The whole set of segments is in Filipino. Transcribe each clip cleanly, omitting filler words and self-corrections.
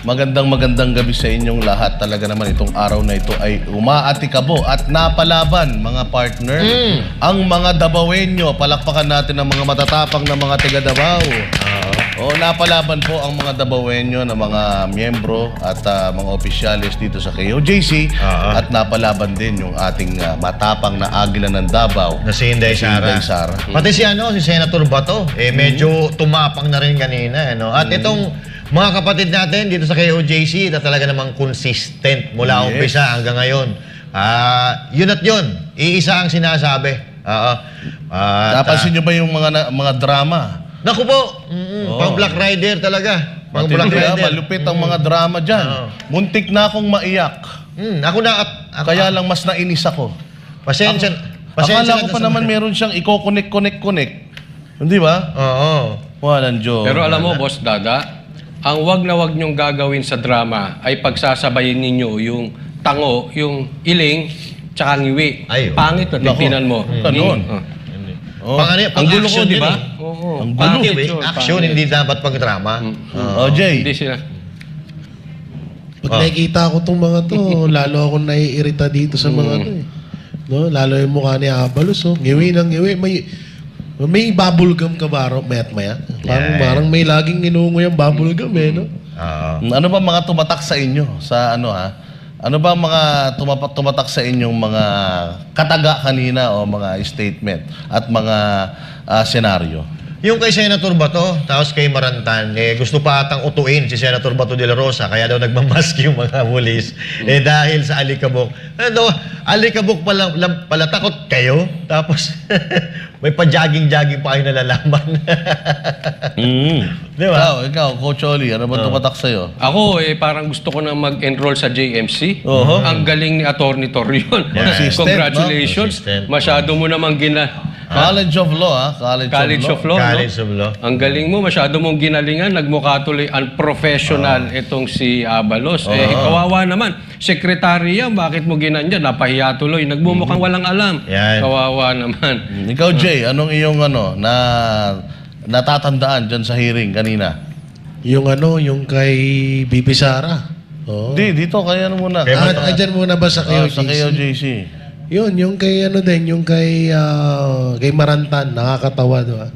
Magandang gabi sa inyong lahat. Talaga naman itong araw na ito ay umaatikabo at napalaban, mga partner. Ang mga Dabawenyo, palakpakan natin ang mga matatapang na mga taga Davao. Napalaban po ang mga Dabawenyo na mga miyembro at mga opisyalis dito sa KOJC. At napalaban din yung ating matapang na Agila ng Davao. Na si Inday Sara. Pati si Senator Bato, medyo tumapang na rin kanina. At itong mga kapatid natin dito sa KOJC na talaga namang consistent mula umpisa hanggang ngayon. Yun at yun. Iisa ang sinasabi. Napansin nyo ba yung mga drama? Naku po, pang Black Rider talaga. Pang Black Rider. Malupit ang mga drama dyan. Muntik na akong maiyak. Kaya lang mas nainis ako. Pasensya. Akala ko pa naman meron siyang i-connect. Hindi ba? Oo. Walang Diyos. Pero alam mo, Boss Dada, ang wag na wag niyong gagawin sa drama ay pagsasabayin ninyo yung tango, yung iling, tsaka ngiwi. Pangit na tingnan mo. Ganun. Ang gulo ko, di ba? Ang gulo. Action, hindi dapat pag-drama. Jay. Hindi sila. Pag nakikita ko itong mga to, lalo ako naiirita dito sa mga to. No? Lalo yung mukha ni Abalos. Ngiwi ng ngiwi. May bubblegum ka ba? Maya. Parang may laging inungo yung bubblegum no? Ano ba mga tumatak sa inyo? Sa Ano ba mga tumatak sa inyong mga kataga kanina o mga statement at mga senaryo? Yung kay Senator Bato, tapos kay Marantan, gusto pa atang utuin si Senator Bato de la Rosa, kaya daw nagmamask yung mga pulis. Dahil sa alikabok. Alikabok pala takot kayo? Tapos may pa-jogging-jogging pa kayo nalalaman. Di ba? Ikaw, Coach Oli, ano ba tumatak sa'yo? Ako, parang gusto ko na mag-enroll sa JMC. Ang galing ni Atty. Torreon. Congratulations. Masyado mo namang College of Law, College of Law. College of Law. Ang galing mo, masyado mong ginalingan, nagmukha tuloy unprofessional itong si Abalos. Kawawa naman. Sekretarya, bakit mo ginanyan? Napahiya tuloy. Nagmumukhang walang alam. Kawawa naman. Ikaw, Jay, anong iyong natatandaan dyan sa hearing kanina? Yung kay Bibi Sara. Di, dito, kaya muna. Andyan muna ba sa KOJC? Sa KOJC. Yung kay yung kay Marantan, nakakatawa, diba?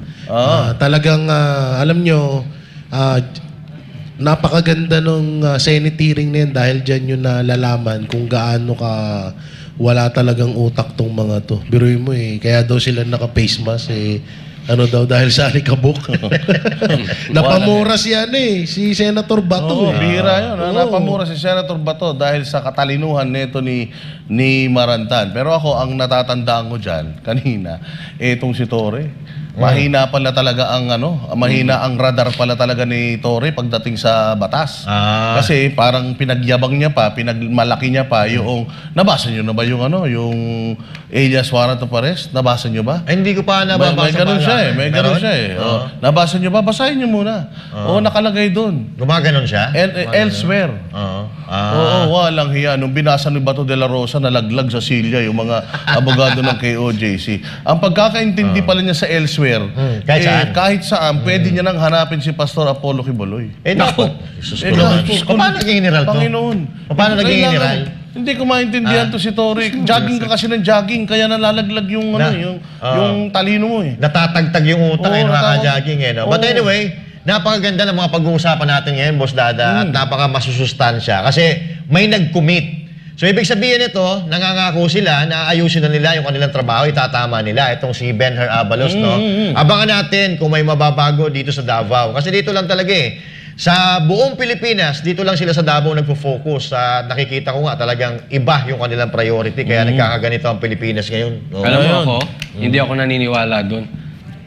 Talagang, alam nyo, napakaganda nung Senate hearing na yun dahil dyan yung nalalaman kung gaano ka wala talagang utak tong mga to. Biruin mo kaya daw sila naka-face mask dahil sa alikabok. Napamura siya si Senator Bato. Bihira yun. Napamura si Senator Bato dahil sa katalinuhan nito ni Marantan. Pero ako, ang natatandaan ko dyan, kanina, itong si Torre. Mahina pala talaga mahina ang radar pala talaga ni Torre pagdating sa batas. Kasi parang pinagyabang niya pa, pinagmalaki niya pa yung, nabasa niyo na ba yung alias warrant of arrest? Nabasa niyo ba? Hindi ko pa nababasa. May ganun siya. Nabasa niyo ba? Basahin niyo muna. Nakalagay doon. Gumaganon siya? Elsewhere. Walang hiya. Nung binasa ni Bato de la Rosa, nalaglag sa silya yung mga abogado ng KOJC. Ang pagkakaintindi pala niya sa elsewhere, kahit saan, pwede niya nang hanapin si Pastor Apollo Quiboloy. Naku. Paano naging general to? Panginoon. Paano naging general? Hindi ko maintindihan to si Torre. Jogging ka kasi ng jogging, kaya nalalaglag yung talino mo Natatagtag yung utak nakaka-jogging But anyway, napakaganda ng mga pag-uusapan natin ngayon, Boss Dada, at napaka-masusustansya kasi may nag-commit. So, ibig sabihin nito, nangangako sila na ayusin na nila yung kanilang trabaho, itatama nila. Itong si Benher Abalos, Abangan natin kung may mababago dito sa Davao. Kasi dito lang talaga Sa buong Pilipinas, dito lang sila sa Davao nagpo-focus. Nakikita ko nga talagang iba yung kanilang priority. Kaya nagkakaganito ang Pilipinas ngayon. Alam mo ako, hindi ako naniniwala doon.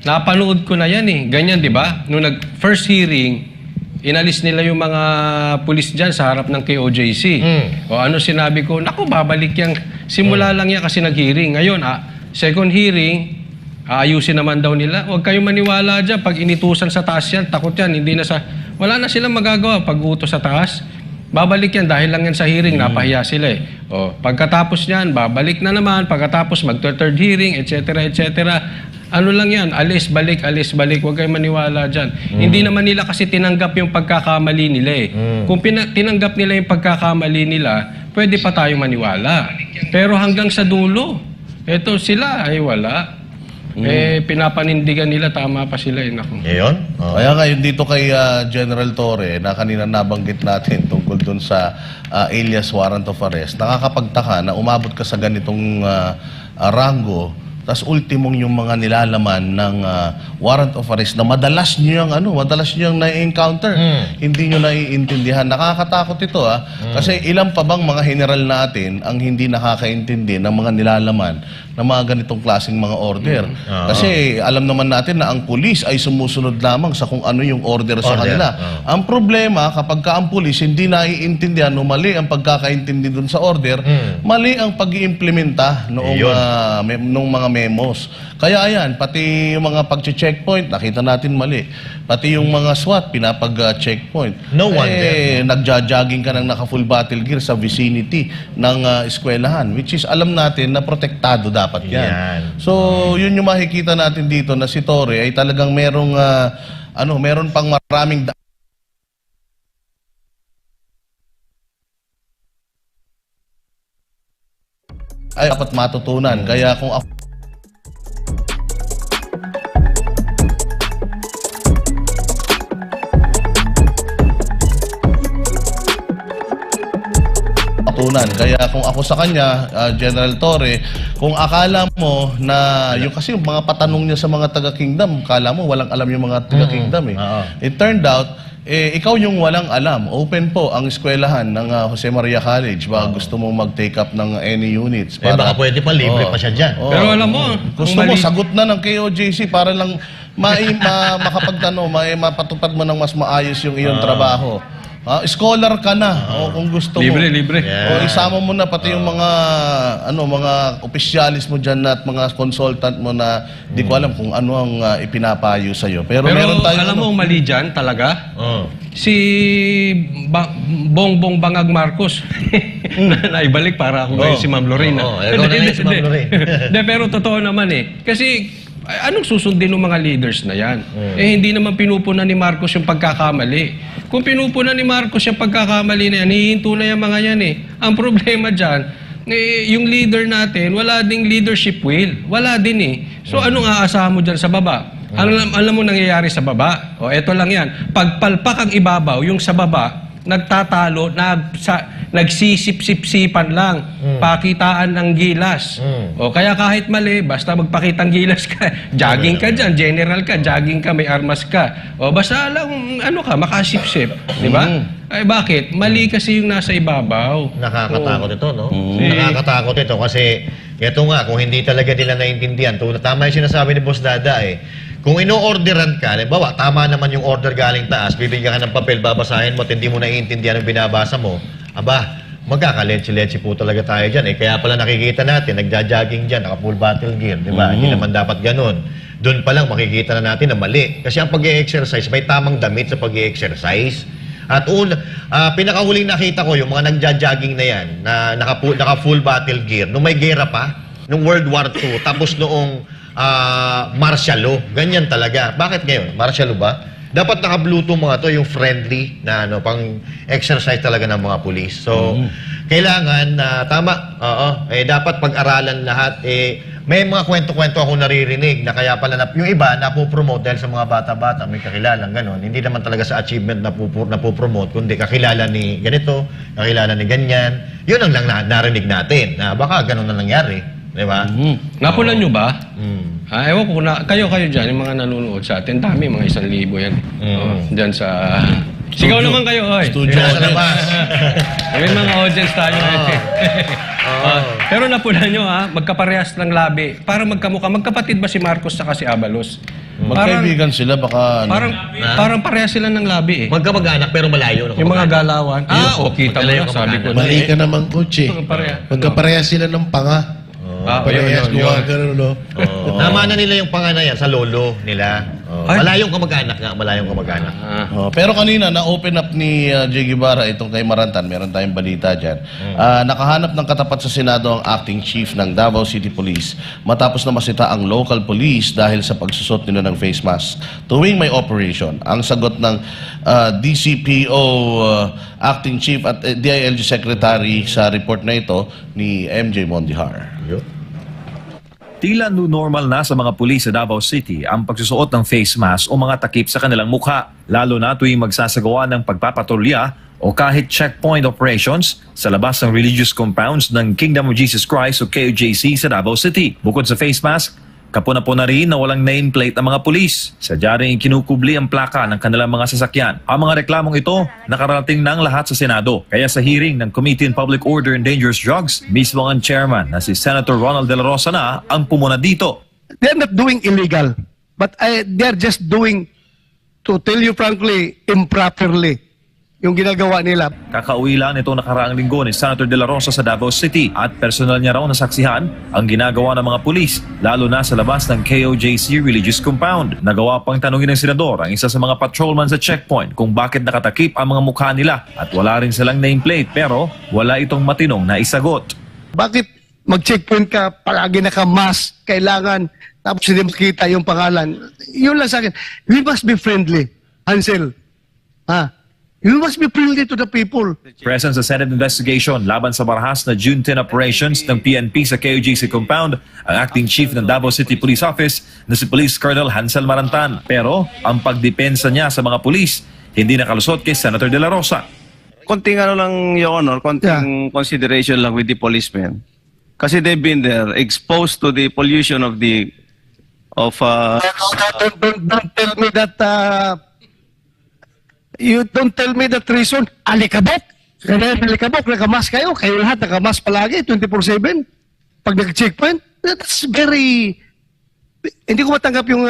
Napanood ko na yan Ganyan, di ba? Nung nag-first hearing, inalis nila yung mga pulis dyan sa harap ng KOJC. Sinabi ko, naku, babalik yan. Simula lang yan kasi nag-hearing. Ngayon, second hearing, ayusin naman daw nila. Huwag kayong maniwala dyan. Pag initusan sa taas yan, takot yan. Wala na silang magagawa pag utos sa taas. Babalik yan dahil lang yan sa hearing, napahiya sila Pagkatapos niyan, babalik na naman. Pagkatapos mag-third hearing, etc. etc. Ano lang yan, alis, balik, huwag kayong maniwala dyan. Hindi naman nila kasi tinanggap yung pagkakamali nila eh. Kung tinanggap nila yung pagkakamali nila, pwede pa tayong maniwala. Pero hanggang sa dulo, eto sila ay wala. Pinapanindigan nila, tama pa sila eh. Naku. Ngayon? Oh. Kaya ngayon dito kay General Torre na kanina nabanggit natin tungkol dun sa alias warrant of arrest, nakakapagtaka na umabot ka sa ganitong rango, tas ultimong yung mga nilalaman ng warrant of arrest na madalas niyo yung na-encounter. Hindi niyo naiintindihan. Nakakatakot ito kasi ilan pa bang mga general natin ang hindi nakakaintindi ng mga nilalaman ng mga ganitong klaseng mga order. Kasi alam naman natin na ang pulis ay sumusunod lamang sa kung ano yung order sa kanila. Ang problema kapag ka ang pulis hindi naiintindihan o mali ang pagkakaintindi dun sa order, mali ang pag-iimplementa noong mga memos. Kaya ayan, pati yung mga pag-checkpoint, nakita natin mali. Pati yung mga SWAT, pinapag-checkpoint. No wonder. Nagja-jogging ka ng naka-full battle gear sa vicinity ng eskwelahan, which is alam natin na protektado dapat yan. So, yun yung makikita natin dito na si Torre ay talagang merong, meron pang maraming ay dapat matutunan. Kaya kung ako kaya kung ako sa kanya, General Torre, kung akala mo na yung kasi yung mga patanong niya sa mga taga-kingdom, akala mo walang alam yung mga taga-kingdom It turned out ikaw yung walang alam. Open po ang eskwelahan ng Jose Maria College. Baka gusto mo mag-take up ng any units. Baka pwede pa, libre pa siya dyan. Pero alam mo, gusto mo, sagot na ng KOJC para lang mapatupad mo ng mas maayos yung iyong trabaho. Scholar ka na kung gusto mo. Libre. O isama mo na pati yung mga mga opisyalis mo diyan at mga consultant mo na di ko alam kung ano ang ipinapayo sa iyo. Pero meron tayo alam mo mali diyan talaga. Si Bongbong Bangag Marcos naibalik para ako ngayon si Ma'am Lorena. Si Ma'am Lorena. Pero totoo naman kasi anong susundin ng mga leaders na yan? Hindi naman pinupunan ni Marcos yung pagkakamali. Kung pinupunan ni Marcos yung pagkakamali na yan, hihinto na yung mga yan Ang problema dyan, yung leader natin, wala ding leadership will. Wala din So anong aasahan mo dyan sa baba? Alam mo nangyayari sa baba? Eto lang yan. Pagpalpak ang ibabaw, yung sa baba, nagtatalo, nagsisip-sip-sipan lang, pakitaan ng gilas. Kaya kahit mali, basta magpakitang gilas ka, jogging ka dyan, general ka, jogging ka, may armas ka. Basta lang, makasip-sip. Di ba? Ay bakit? Mali kasi yung nasa ibabaw. Nakakatakot ito, no? Nakakatakot ito kasi ito nga, kung hindi talaga nila naiintindihan, tama yung sinasabi ni Boss Dada kung ino-orderan ka, halimbawa, tama naman yung order galing taas, bibigyan ka ng papel, babasahin mo at hindi mo naiintindihan ang binabasa mo, magkakaletsi-letsi po talaga tayo dyan. Kaya pala nakikita natin, nagja-jogging dyan, naka-full battle gear, di ba? Hindi naman dapat ganun. Doon pa lang makikita na natin na mali. Kasi ang pag-i-exercise, may tamang damit sa pag-i-exercise. At pinakahuling nakita ko yung mga nagja-jogging na yan, na naka-full battle gear, nung may gera pa, nung World War II, tapos noong martial law. Ganyan talaga. Bakit ngayon? Martial law ba? Dapat naka-Bluetooth mga to, yung friendly na pang exercise talaga ng mga pulis. So, kailangan tama. Dapat pag-aralan lahat. May mga kwento-kwento ako naririnig na kaya pala yung iba napopromote dahil sa mga bata-bata, may kakilalang gano'n. Hindi naman talaga sa achievement napopromote, kundi kakilala ni ganito, kakilala ni ganyan. Yun ang lang narinig natin. Na baka gano'n na nangyari. Di ba? Napunan nyo ba? Ewan ko kayo dyan, yung mga nanonood sa atin, dami, mga 1,000 yan. Dyan sa... Sigaw naman kayo, Studio sa labas. May mga audience tayo. Pero napunan nyo magkaparehas ng labi. Para magkamukha. Magkapatid ba si Marcos saka si Abalos? magkaibigan sila, baka... Parang parehas sila ng labi Magkamag-anak pero malayo. Yung mga galawan. Kita mo na, sabi ko. Mali ka naman, coach Magkaparehas sila ng panga. Parehas, yun. gano'n, no? Namana nila yung panga na yan sa lolo nila. Malayong kamag-anak nga, malayong kamag-anak. Pero kanina, na-open up ni Jay Guevara itong kay Marantan. Meron tayong balita dyan. Nakahanap ng katapat sa Senado ang acting chief ng Davao City Police matapos na masita ang local police dahil sa pagsusot nila ng face mask tuwing may operation. Ang sagot ng DCPO acting chief at DILG secretary sa report na ito ni MJ Mondihar. Tila new normal na sa mga pulis sa Davao City ang pagsusuot ng face mask o mga takip sa kanilang mukha, lalo na tuwing magsasagawa ng pagpapatrolya o kahit checkpoint operations sa labas ng religious compounds ng Kingdom of Jesus Christ o KOJC sa Davao City. Bukod sa face mask, kapuna-puna rin na walang nameplate ang mga pulis. Sadya rin kinukubli ang plaka ng kanilang mga sasakyan. Ang mga reklamong ito nakarating ng lahat sa Senado. Kaya sa hearing ng Committee on Public Order and Dangerous Drugs, mismo ang chairman na si Senator Ronald De La Rosa na ang pumuna dito. They're not doing illegal, but they're just doing, to tell you frankly, improperly yung ginagawa nila. Kakauwi lang nito nakaraang linggo ni Senator De La Rosa sa Davao City at personal niya raw nasaksihan ang ginagawa ng mga pulis, lalo na sa labas ng KOJC Religious Compound. Nagawa pang tanungin ng senador ang isa sa mga patrolman sa checkpoint kung bakit nakatakip ang mga mukha nila at wala rin silang nameplate, pero wala itong matinong na isagot. Bakit mag-checkpoint ka, palagi naka-mask, kailangan, tapos hindi makita yung pangalan? Yun lang sa akin. We must be friendly, Hansel. You must be friendly to the people. Present sa Senate investigation laban sa marahas na June 10 operations ng PNP sa KOJC compound ang acting chief ng Davao City Police Office na si Police Colonel Hansel Marantan. Pero ang pagdepensa niya sa mga pulis hindi nakalusot kay Senator De La Rosa. Konting ano lang, Your Honor, konting consideration lang with the policemen. Kasi they've been there, exposed to the pollution of the... Don't tell me that... You don't tell me that reason. Alikabok. Kaya alikabok, nakamas kayo. Kayo lahat nakamas palagi, 24/7. Pag nag-checkpoint, that's very... Hindi ko matanggap yung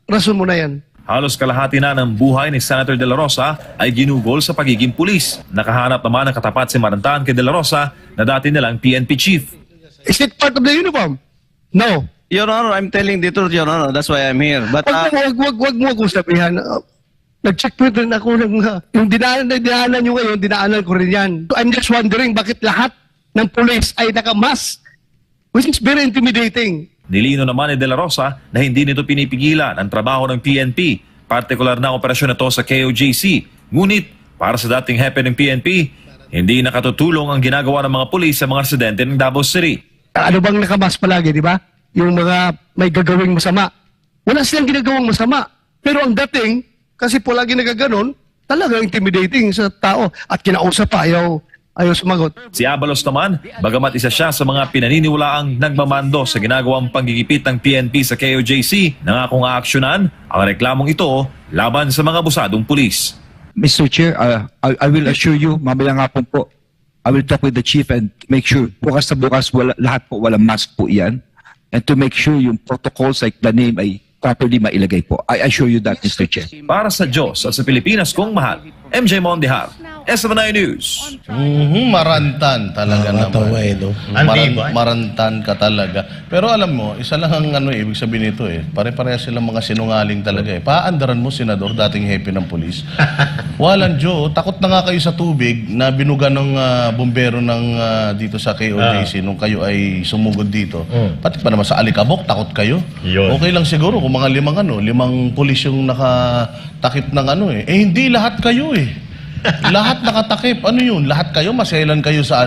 rason mo na yan. Halos kalahati na ng buhay ni Senator De La Rosa ay ginugol sa pagiging pulis. Nakahanap naman ng katapat si Marantan kay De La Rosa na dati nilang PNP chief. Is it part of the uniform? No. Your Honor, I'm telling the truth, Your Honor. That's why I'm here. But Wag mo akong sabihan. Nag-checkpoint rin ako ng... yung dinaanan nyo ngayon, dinaanan ko rin yan. I'm just wondering bakit lahat ng police ay nakamas, which is very intimidating. Nilino naman ni De La Rosa na hindi nito pinipigilan ang trabaho ng PNP, partikular na operasyon na to sa KOJC. Ngunit, para sa dating hepe ng PNP, hindi nakatutulong ang ginagawa ng mga pulis sa mga residente ng Davao City. Ano bang nakamas palagi, di ba? Yung mga may gagawing masama. Wala silang ginagawang masama. Pero ang dating, kasi po lagi nagaganon, talagang intimidating sa tao. At kinausap pa, ayaw sumagot. Si Abalos naman, bagamat isa siya sa mga pinaniniwalaang nagmamando sa ginagawang panggigipit ng PNP sa KOJC, nangakong aaksyonan ang reklamong ito laban sa mga abusadong pulis. Mr. Chair, I will assure you, mamaya nga po, I will talk with the chief and make sure, bukas na bukas, lahat po walang mask po yan. And to make sure yung protocols like the name ay properly mailagay po. I assure you that, Mr. Chair. Para sa Diyos at sa Pilipinas kong mahal, MJ Mondihar, SMNI News. Marantan talaga Nakakatawa naman. no? Antiba, Marantan ka talaga. Pero alam mo, isa lang ang ibig sabihin nito Pare-pareha silang mga sinungaling talaga Paandaran mo, senador, dating hepe ng pulis. Walang Diyo, takot na nga kayo sa tubig na binuga ng bumbero ng dito sa KOJC nung kayo ay sumugod dito. Pati pa naman sa Alikabok, takot kayo. Yun. Okay lang siguro kung mga limang pulis yung nakatakip ng hindi lahat kayo lahat nakatakip. Ano yun? Lahat kayo? Masailan kayo sa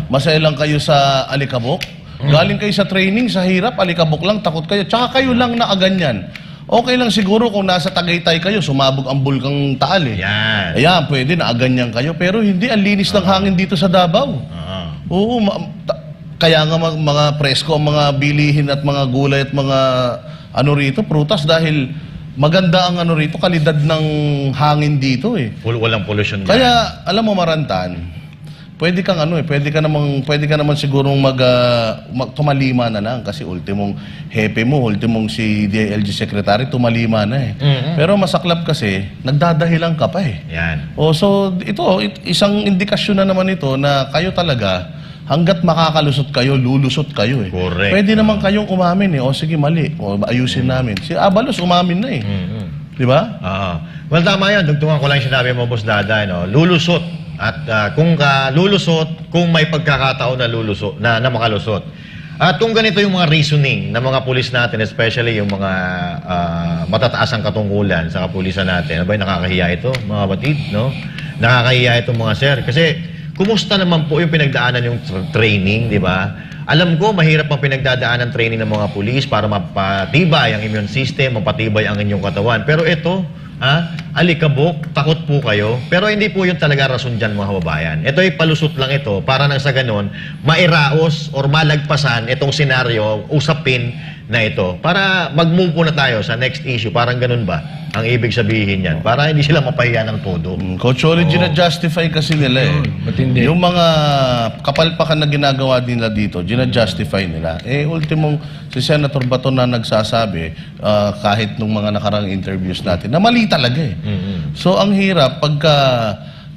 Masailan kayo sa Alikabok? Galing kayo sa training, sa hirap, Alikabok lang, takot kayo. Tsaka kayo lang nakaganyan. Okay lang siguro kung nasa Tagaytay kayo, sumabog ang bulkang Taal Yan. Ayan, pwede, nakaganyan kayo. Pero hindi, ang linis ng hangin dito sa Davao. Oo, kaya nga mga presko, mga bilihin at mga gulay at mga rito, prutas dahil maganda ang rito, kalidad ng hangin dito Walang pollution dyan. Kaya alam mo Marantan, pwede kang pwede ka naman sigurong tumalima na lang kasi ultimong hepe mo, ultimong si DILG secretary tumalima na Pero masaklap kasi nagdadahilan ka pa Yan. So isang indikasyon na naman ito na kayo talaga hanggat makakalusot kayo, lulusot kayo Correct. Pwede naman kayong umamin O sige, mali. O ayusin namin. Si Abalos umamin na Di ba? Well, tama yan. Dugtungan ko lang yung sinabi mo, Boss Dada. No? Lulusot. At kung lulusot, kung may pagkakataon na lulusot, na makalusot. At kung ganito yung mga reasoning ng mga pulis natin, especially yung mga matataas ang katungkulan sa kapulisan natin, abay, nakakahiya ito, mga batid, no? Nakakahiya ito, mga sir. Kasi, kumusta naman po yung pinagdaanan yung training, di ba? Alam ko, mahirap ang pinagdadaanan training ng mga pulis para mapatibay ang immune system, mapatibay ang inyong katawan. Pero ito, alikabok, takot po kayo. Pero hindi po yun talaga rason dyan, mga kababayan. Ito ay palusot lang ito para nang sa ganon, mairaos or malagpasan itong senaryo, usapin na ito. Para mag-move po na tayo sa next issue. Parang ganun ba ang ibig sabihin yan? Para hindi sila mapahiya ng todo. Coach Oli, gina-justify kasi nila eh. matindi. Yung mga kapalpakan na ginagawa nila dito, gina-justify nila. Eh, ultimong si Senator Bato na nagsasabi, kahit nung mga nakarang interviews natin, na mali talaga eh. So, ang hirap pagka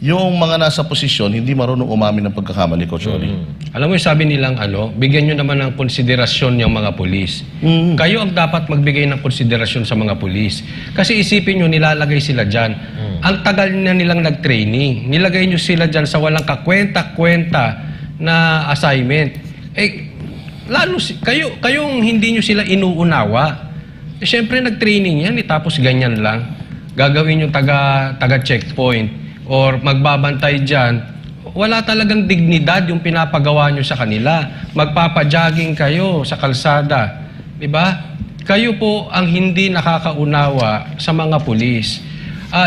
yung mga nasa posisyon, hindi marunong umamin ng pagkakamali, Coach Oli. Alam mo yung sabi nilang bigyan nyo naman ng konsiderasyon yung mga pulis. Kayo ang dapat magbigay ng konsiderasyon sa mga pulis. Kasi isipin nyo, nilalagay sila dyan. Ang tagal na nilang nag-training. Nilagay nyo sila dyan sa walang kakwenta-kwenta na assignment. Eh, lalo kayong hindi nyo sila inuunawa. Eh, syempre nag-training yan, tapos ganyan lang. Gagawin yung taga-checkpoint or magbabantay dyan, wala talagang dignidad yung pinapagawa nyo sa kanila. Magpapajogging kayo sa kalsada. Diba? Kayo po ang hindi nakakaunawa sa mga pulis.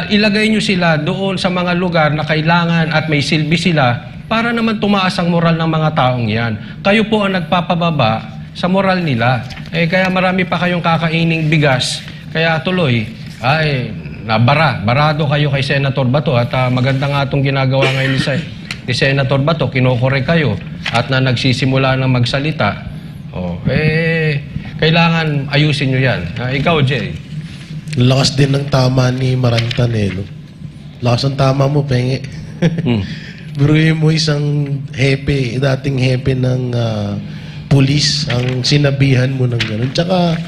Ilagay nyo sila doon sa mga lugar na kailangan at may silbi sila para naman tumaas ang moral ng mga taong yan. Kayo po ang nagpapababa sa moral nila. Kaya marami pa kayong kakaining bigas. Kaya tuloy, barado kayo kay Senator Bato at maganda nga itong ginagawa ngayon ni Senator Bato, kinokorek kayo at na nagsisimula ng magsalita. Kailangan ayusin nyo yan. Ikaw, Jay. Lakas din ng tama ni Marantan eh, no? Lakas ng tama mo, penge. Biruin mo isang hepe, dating hepe ng pulis, ang sinabihan mo ng gano'n. Tsaka,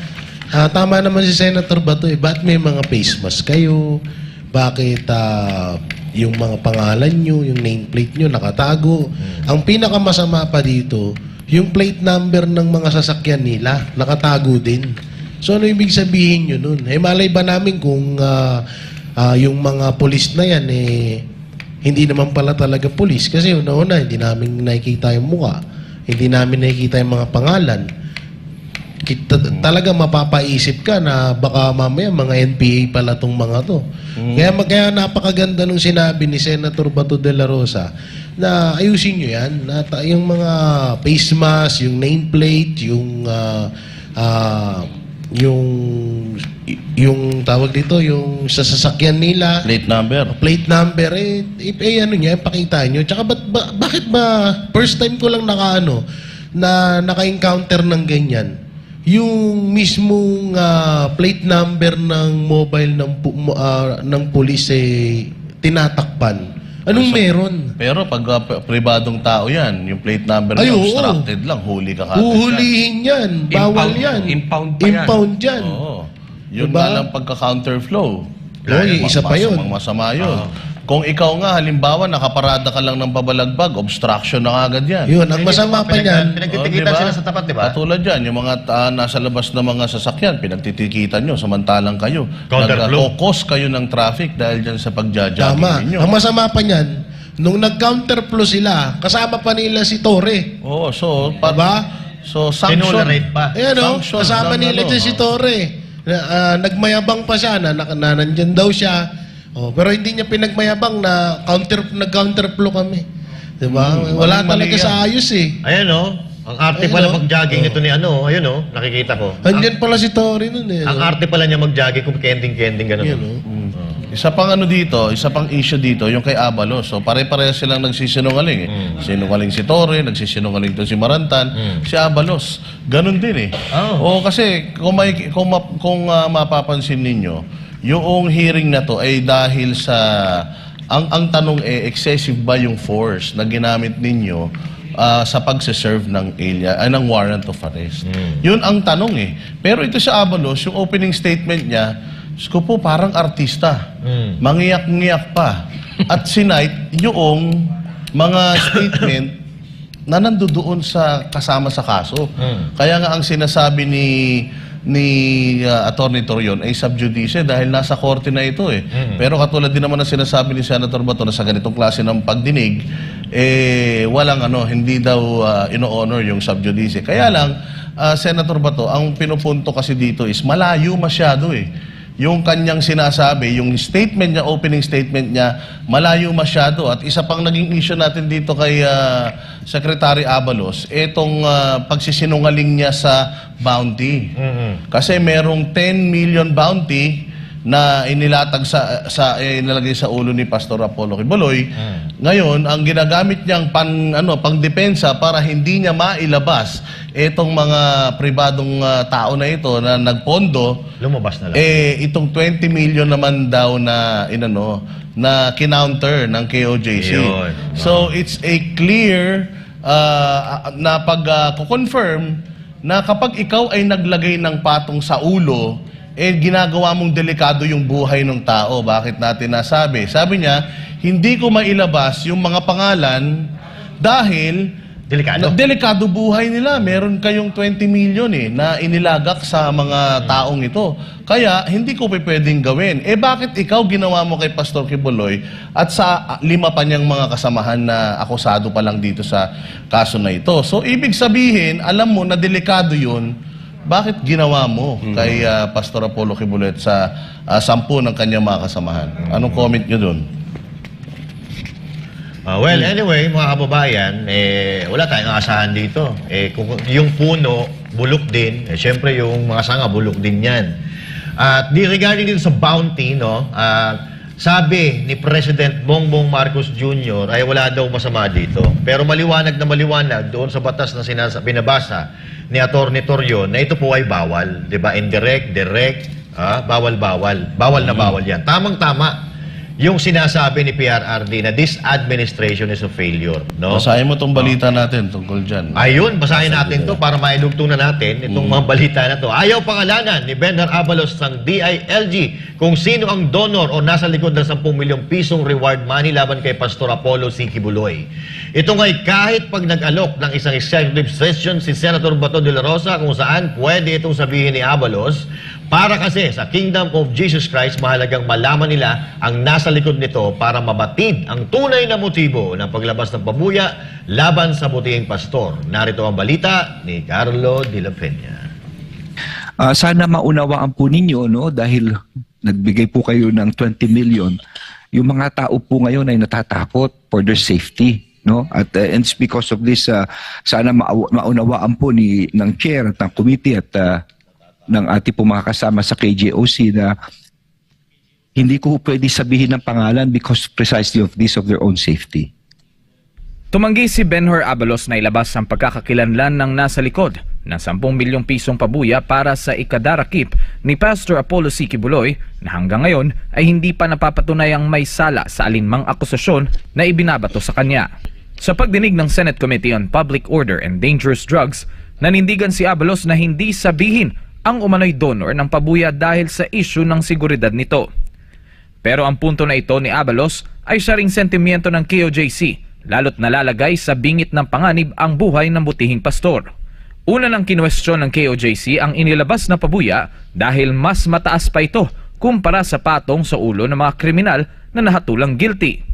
tama naman si Senator Bato eh. Ba't may mga face mask kayo? Bakit yung mga pangalan nyo, yung nameplate nyo nakatago? Ang pinakamasama pa dito, yung plate number ng mga sasakyan nila nakatago din. So ano ibig sabihin nyo nun? Malay ba namin kung yung mga pulis na yan hindi naman pala talaga pulis? Kasi una-una, hindi namin nakikita yung mukha. Hindi namin nakikita yung mga pangalan. Talaga mapapaisip ka na baka mamaya mga NPA pala tong mga to. Kaya napakaganda nung sinabi ni Senator Bato de la Rosa na ayusin nyo yan. Yung mga face mask, yung nameplate, yung tawag dito, yung sa sasakyan nila. Plate number, ano niya, pakita nyo. Tsaka bakit ba, first time ko lang naka-encounter ng ganyan. Yung mismong plate number ng mobile ng pulis tinatakpan. Anong meron? Pero pag pribadong tao yan, yung plate number Ay, na oo. obstructed lang, huli ka kagad. Huhulihin yan. Bawal yan. Impound pa yan. Impound yan. Oo. Yun Diba? nga lang pagka-counterflow. Isa pa yun. Masama yun. Kung ikaw nga, halimbawa, nakaparada ka lang ng babalagbag, obstruction na agad yan. Yun, ang masama pa niyan. Pinagtitikitan sila sa tapat, di ba? Katulad yan, yung mga nasa labas na mga sasakyan, pinagtitikitan nyo, samantalang kayo. Counterflow. Nagkakokos kayo ng traffic dahil dyan sa pagja-jogging Tama. ninyo. Ang masama pa niyan, nung nag-counterflow sila, kasama pa nila si Torre. Oo, so, Diba? so sanction. Tinularate pa. Sanction Kasama ng nila dyan si Torre. Nagmayabang pa siya na nandyan daw siya. Pero hindi niya pinagmayabang na nag-counterflow kami. Diba? Wala mali talaga yan. sa ayos eh. Ayan ang arte Ayun, pala oh. mag-jogging nito ni nakikita ko. Andyan pala si Torre nun eh. Ang arte pala niya mag-jogging kung kending-kending gano'n. Yan, oh. Isa pang isa pang issue dito, yung kay Abalos. So pare-pareho silang nagsisinungaling eh. Sinungaling si Torre, nagsisinungaling to si Marantan, si Abalos. Ganun din eh. Oh. Kasi kung mapapansin ninyo, yung hearing na to ay dahil sa ang tanong excessive ba yung force na ginamit ninyo sa pagse-serve ng ng warrant of arrest. Yun ang tanong eh. Pero ito sa Abalos, yung opening statement niya, Diyos ko po, parang artista. Mangiyak-ngiyak pa. At sinight yung mga statement na nandoon sa kasama sa kaso. Kaya nga ang sinasabi ni Attorney Torion ay sub judice dahil nasa korte na ito eh. Pero katulad din naman ang sinasabi ni Senator Bato na sa ganitong klase ng pagdinig, walang hindi daw ino-honor yung sub judice. Kaya lang, Senator Bato, ang pinupunto kasi dito is malayo masyado eh. Yung kanyang sinasabi, yung statement niya, opening statement niya, malayo masyado. At isa pang naging issue natin dito kay Secretary Abalos, itong pagsisinungaling niya sa bounty. Kasi merong 10 million bounty na inilatag inilagay sa ulo ni Pastor Apollo Kibuloy. Ngayon, ang ginagamit niyang pangdepensa para hindi niya mailabas itong mga pribadong tao na ito na nagpondo, Lumabas na lang. itong 20 million naman daw na na kinounter ng KOJC. Yun. So it's a clear na pag-confirm na kapag ikaw ay naglagay ng patong sa ulo, ginagawa mong delikado yung buhay ng tao. Bakit natin nasabi? Sabi niya, hindi ko mailabas yung mga pangalan dahil delikado buhay nila. Meron kayong 20 million na inilagak sa mga taong ito. Kaya hindi ko pwedeng gawin. Bakit ikaw ginawa mo kay Pastor Kibuloy at sa 5 pa niyang mga kasamahan na akusado pa lang dito sa kaso na ito? So ibig sabihin, alam mo na delikado yun. Bakit ginawa mo kay Pastor Apollo Kibuloy sa 10 ng kanyang mga kasamahan? Anong comment niyo doon? Well, anyway, mga kababayan, wala tayong asahan dito. Kung yung puno, bulok din. Siyempre, yung mga sanga, bulok din yan. At regarding dito sa bounty, sabi ni President Bongbong Marcos Jr. ay wala daw masama dito. Pero maliwanag na maliwanag doon sa batas na binabasa ni Attorney Torion na ito po ay bawal. Diba? Indirect, direct, bawal-bawal. Bawal na bawal yan. Tamang-tama yung sinasabi ni PRRD na this administration is a failure. No? Basahin mo itong balita natin tungkol dyan. Ayun, basahin natin to para mailugtong na natin itong mga balita na to. Ayaw pangalanan ni Bernard Abalos ng DILG kung sino ang donor o nasa likod ng 10 milyong pisong reward money laban kay Pastor Apollo C. Kibuloy. Ito nga'y kahit pag nag-alok ng isang executive session si Senator Bato de la Rosa kung saan pwede itong sabihin ni Abalos, para kasi sa Kingdom of Jesus Christ, mahalagang malaman nila ang nasa likod nito para mabatid ang tunay na motibo ng paglabas ng pabuya laban sa butihing pastor. Narito ang balita ni Carlo de la Peña. Sana maunawaan po ninyo, dahil nagbigay po kayo ng 20 million, yung mga tao po ngayon ay natatakot for their safety. At and it's because of this, sana maunawaan po ng chair at ng committee at ng ating po mga kasama sa KJOC na hindi ko pwede sabihin ng pangalan because precisely of this, of their own safety. Tumanggi si Benhur Abalos na ilabas ang pagkakakilanlan ng nasa likod ng 10 milyong pisong pabuya para sa ikadarakip ni Pastor Apollo C. Kibuloy na hanggang ngayon ay hindi pa napapatunayang may sala sa alinmang akusasyon na ibinabato sa kanya. Sa pagdinig ng Senate Committee on Public Order and Dangerous Drugs, nanindigan si Abalos na hindi sabihin ang umano'y donor ng pabuya dahil sa issue ng seguridad nito. Pero ang punto na ito ni Abalos ay siya ring sentimiento ng KOJC, lalo't nalalagay sa bingit ng panganib ang buhay ng butihing pastor. Una nang kinwestiyon ng KOJC ang inilabas na pabuya dahil mas mataas pa ito kumpara sa patong sa ulo ng mga kriminal na nahatulang guilty.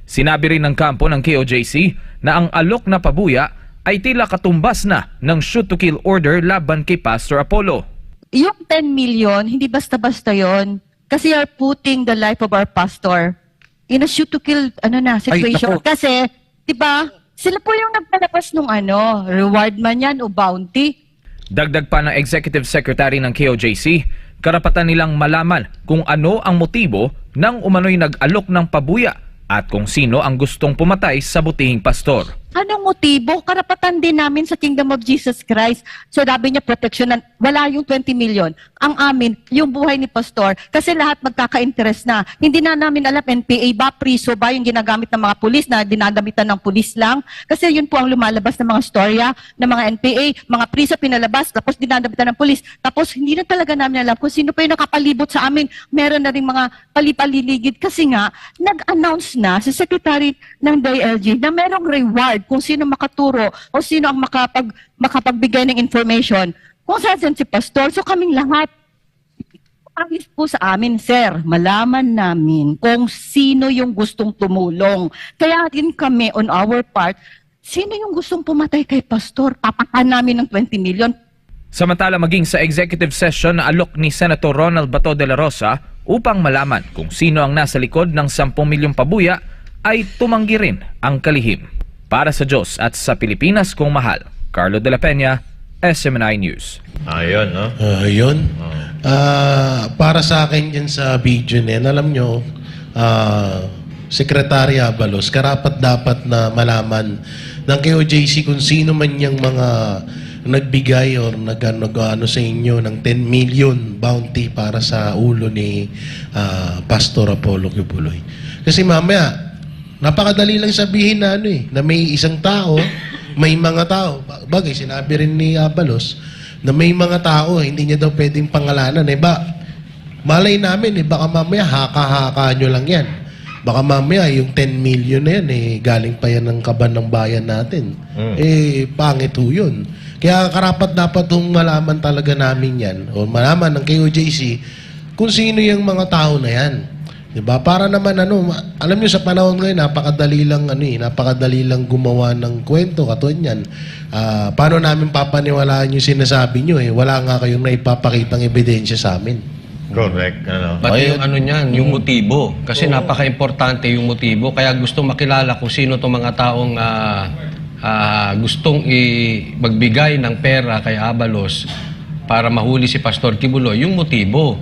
Sinabi rin ng kampo ng KOJC na ang alok na pabuya ay tila katumbas na ng shoot-to-kill order laban kay Pastor Apollo. Yung 10 million, hindi basta-basta yon, kasi are putting the life of our pastor in a shoot-to-kill situation. Kasi, di ba, sila po yung nagpalabas ng reward man yan o bounty. Dagdag pa ng Executive Secretary ng KOJC, karapatan nilang malaman kung ano ang motibo ng umano'y nag-alok ng pabuya at kung sino ang gustong pumatay sa butihing pastor. Anong motibo? Karapatan din namin sa Kingdom of Jesus Christ. So sabi niya, protection, wala yung 20 million. Ang amin, yung buhay ni Pastor, kasi lahat magkaka-interest na. Hindi na namin alam, NPA ba, priso ba, yung ginagamit ng mga pulis na dinagamitan ng pulis lang. Kasi yun po ang lumalabas ng mga storya ng mga NPA, mga priso pinalabas, tapos dinagamitan ng pulis. Tapos hindi na talaga namin alam kung sino pa yung nakapalibot sa amin. Meron na rin mga palipaliligid kasi nga, nag-announce na si Secretary ng DILG na merong reward kung sino makaturo o sino ang makapagbigay ng information kung saan si Pastor. So kaming lahat, ayos po sa amin, sir, malaman namin kung sino yung gustong tumulong. Kaya din kami, on our part, sino yung gustong pumatay kay Pastor? Papakan namin ng 20 million. Samantala maging sa executive session na alok ni Senator Ronald Bato de la Rosa upang malaman kung sino ang nasa likod ng 10 milyong pabuya ay tumanggi rin ang kalihim. Para sa Diyos at sa Pilipinas kung mahal, Carlo de la Peña, SMNI News. Ayun, no? Yun. Para sa akin dyan sa video na yan, alam nyo, Secretary Abalos, karapat dapat na malaman ng KOJC kung sino man yung mga nagbigay or nag-ano sa inyo ng 10 million bounty para sa ulo ni Pastor Apollo Kibuloy. Kasi mamaya, napakadali lang sabihin na na may isang tao, may mga tao. Bagay, sinabi rin ni Abalos na may mga tao, hindi niya daw pwedeng pangalanan. Malay namin, baka mamaya haka-haka nyo lang yan. Baka mamaya yung 10 million na yan, galing pa yan ng kaban ng bayan natin. Pangit ho yun. Kaya karapat dapat malaman talaga namin yan, o malaman ng KOJC, kung sino yung mga tao na yan. Diba? Para naman alam niyo sa panahon ngayon, napakadali lang gumawa ng kwento katulad niyan. Paano namin papaniwalaan yung sinasabi niyo wala nga kayong naipapakitang ebidensya sa amin. Correct. Pati yung niyan, yung motibo. Kasi napaka-importante yung motibo. Kaya gusto makilala kung sino itong mga taong gustong magbigay ng pera kay Abalos para mahuli si Pastor Kibuloy, yung motibo.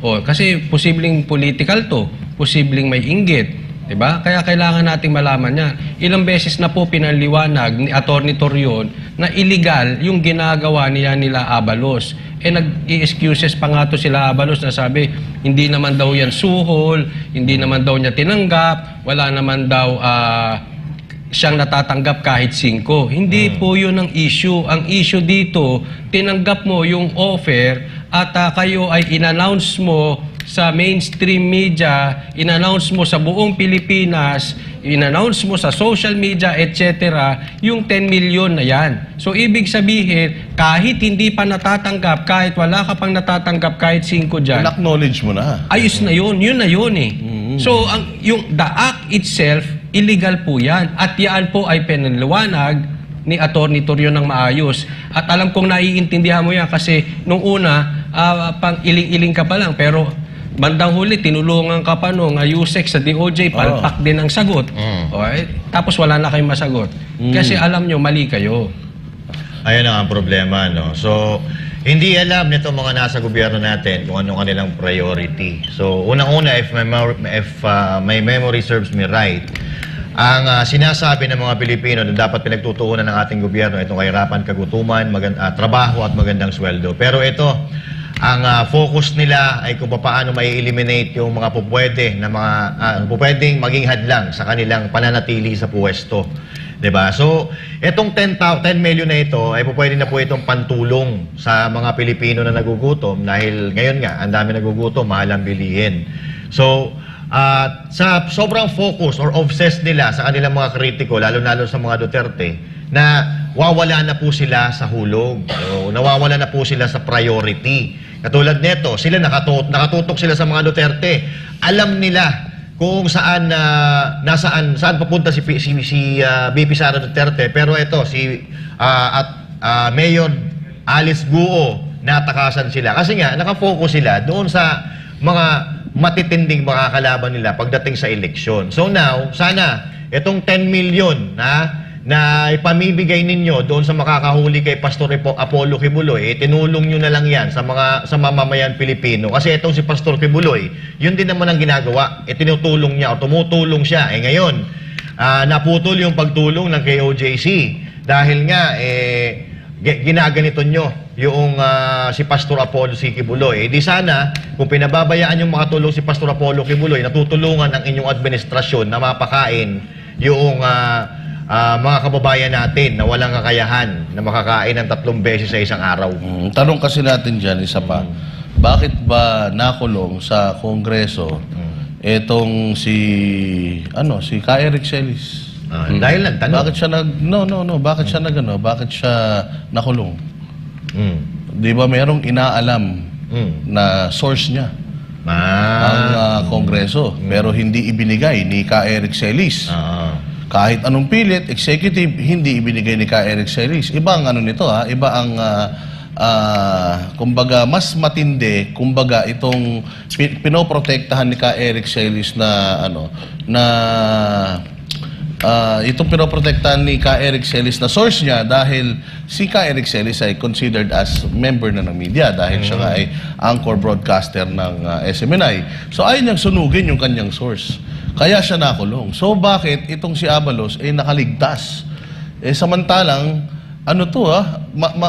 Kasi posibleng political to, posibleng may inggit, 'di ba? Kaya kailangan nating malaman 'yan. Ilang beses na po pinaliwanag ni Attorney Torion na illegal yung ginagawa nila Abalos. Nag-i-excuses pa nga to sila Abalos na sabi, hindi naman daw yan suhol, hindi naman daw niya tinanggap, wala naman daw siyang natatanggap kahit 5. Hindi po yun ang issue. Ang issue dito, tinanggap mo yung offer at kayo ay in-announce mo sa mainstream media, in-announce mo sa buong Pilipinas, in-announce mo sa social media, etc., yung 10 million na yan. So, ibig sabihin, kahit hindi pa natatanggap, kahit wala ka pang natatanggap, kahit 5 dyan, acknowledge mo na. Ayos na yun. Yun na yun So, the act itself, illegal po yan. At yan po ay pinaliwanag ni Attorney Torion ng maayos. At alam kong naiintindihan mo yan kasi nung una, pang iling-iling ka pa lang. Pero bandang huli, tinulungan ka pa nung USEC sa DOJ, palpak din ang sagot. Okay? Tapos wala na kayong masagot. Kasi alam nyo, mali kayo. Ayan ang problema, no? So, hindi alam nito mga nasa gobyerno natin kung ano kanilang priority. So, unang-una, if my memory serves me right, ang sinasabi ng mga Pilipino na dapat pinagtutuunan ng ating gobyerno itong kahirapan, kagutuman, trabaho at magandang sweldo. Pero ito, ang focus nila ay kung paano mai-eliminate yung mga pupwedeng maging hadlang sa kanilang pananatili sa puwesto. Diba? So, itong 10 million na ito ay pwede na po itong pantulong sa mga Pilipino na nagugutom dahil ngayon nga, ang dami nagugutom, mahal ang bilihin. So, sa sobrang focus or obsessed nila sa kanilang mga kritiko, lalo-lalo sa mga Duterte, na wawala na po sila sa hulog. So, nawawala na po sila sa priority. Katulad nito, sila nakatutok sila sa mga Duterte. Alam nila kung saan saan papunta si BP Sara Duterte, pero ito Mayor Alice Guo, natakasan sila kasi nga nakafocus sila doon sa mga matitinding makakalaban nila pagdating sa eleksyon. So now, sana itong 10 million na ipamibigay ninyo doon sa makakahuli kay Pastor Apollo Kibuloy, tinulong nyo na lang yan sa mamamayan Pilipino. Kasi itong si Pastor Kibuloy, yun din naman ang ginagawa. Tinutulong niya o tumutulong siya. Ngayon, naputol yung pagtulong ng KOJC dahil nga ginaganito nyo yung si Pastor Apollo C. Quiboloy. Di sana, kung pinababayaan yung makatulong si Pastor Apollo Quiboloy, natutulungan ang inyong administrasyon na mapakain yung mga kababayan natin na walang kakayahan na makakain ng 3 beses sa isang araw. Tanong kasi natin dyan, isa pa, bakit ba nakulong sa Kongreso etong si Ka Eric Celis? Dahil lang tanong. Bakit siya bakit siya nakulong? Di ba merong inaalam na source niya ang Kongreso, pero hindi ibinigay ni Ka Eric Celis. Kahit anong pilit, executive, hindi ibinigay ni Ka Eric Celis. Iba ang nito iba ang kumbaga mas matindi, kumbaga itong pinoprotektahan ni Ka Eric Celis na itong pinoprotektahan ni Ka Eric Celis na source niya dahil si Ka Eric Celis ay considered as member na ng media dahil siya nga ay anchor broadcaster ng SMNI. So ayaw niyang sunugin yung kanyang source. Kaya siya nakulong. So bakit itong si Abalos ay nakaligtas? Samantalang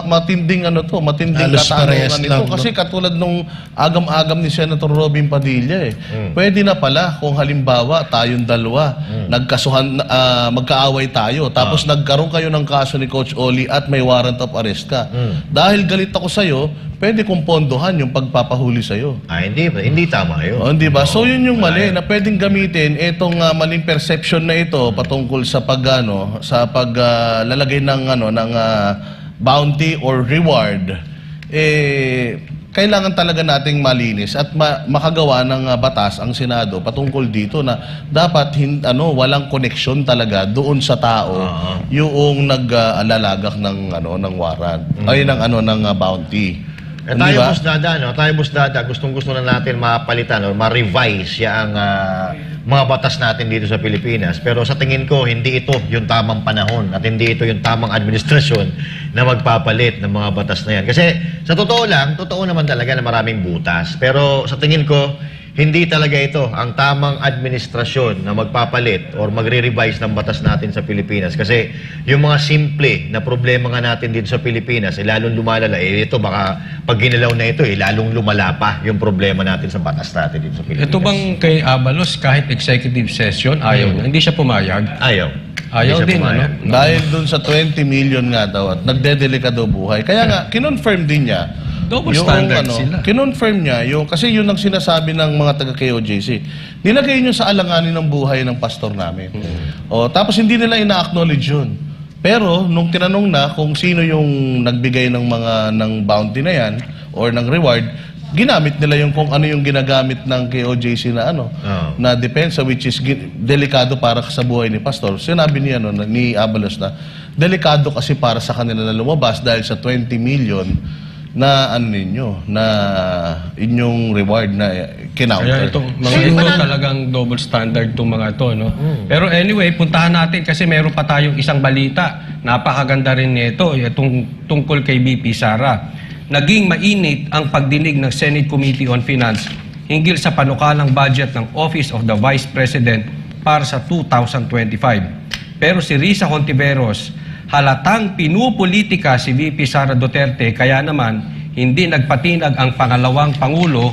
matinding matinding Halos parehas katanungan lang, ito. Kasi katulad nung agam-agam ni Senator Robin Padilla Pwede na pala kung halimbawa tayong dalawa magkaaway tayo tapos nagkaroon kayo ng kaso ni Coach Oli at may warrant of arrest ka. Dahil galit ako sa'yo, pwede kong pondohan yung pagpapahuli sa'yo. Hindi tama yun. Di ba? So yun yung mali na pwedeng gamitin itong maling perception na ito patungkol sa paglalagay ng bounty or reward. Kailangan talaga nating malinis at makagawa ng batas ang Senado patungkol dito na dapat walang koneksyon talaga doon sa tao yung nag-alalagak ng warrant ay ng bounty. Tayo Busdada, gustong-gusto na natin mapalitan o ma-revise ang mga batas natin dito sa Pilipinas. Pero sa tingin ko, hindi ito yung tamang panahon at hindi ito yung tamang administrasyon na magpapalit ng mga batas na yan. Kasi sa totoo naman talaga na maraming butas. Pero sa tingin ko, hindi talaga ito ang tamang administrasyon na magpapalit or magre-revise ng batas natin sa Pilipinas. Kasi yung mga simple na problema nga natin dito sa Pilipinas, lalong lumalala. Ito baka pag ginalaw na ito, lalong lumala pa yung problema natin sa batas natin dito sa Pilipinas. Ito bang kay Abalos, kahit executive session, ayaw na? Hindi siya pumayag? Ayaw din, Dahil dun sa 20 million nga daw at nagdedelikado buhay. Kaya nga, kinonfirm din niya double standard sila. Kinonfirm niya kasi yun ang sinasabi ng mga taga-KOJC. Nilagay niyo sa alanganin ng buhay ng pastor namin. Tapos hindi nila ina-acknowledge yun. Pero nung tinanong na kung sino yung nagbigay ng bounty na yan or ng reward, ginamit nila yung kung ano yung ginagamit ng KOJC na depensa, which is delikado para sa buhay ni pastor. Sinabi niya ni Abalos na delikado kasi para sa kanila na lumabas dahil sa 20 million na inyong reward na kinounter. Kaya itong mga ito talagang double standard itong mga ito, Pero anyway, puntahan natin kasi meron pa tayong isang balita. Napakaganda rin nito, itong tungkol kay VP Sara. Naging mainit ang pagdinig ng Senate Committee on Finance hinggil sa panukalang budget ng Office of the Vice President para sa 2025. Pero si Risa Hontiveros, halatang pinupolitika si VP Sara Duterte kaya naman hindi nagpatinag ang pangalawang Pangulo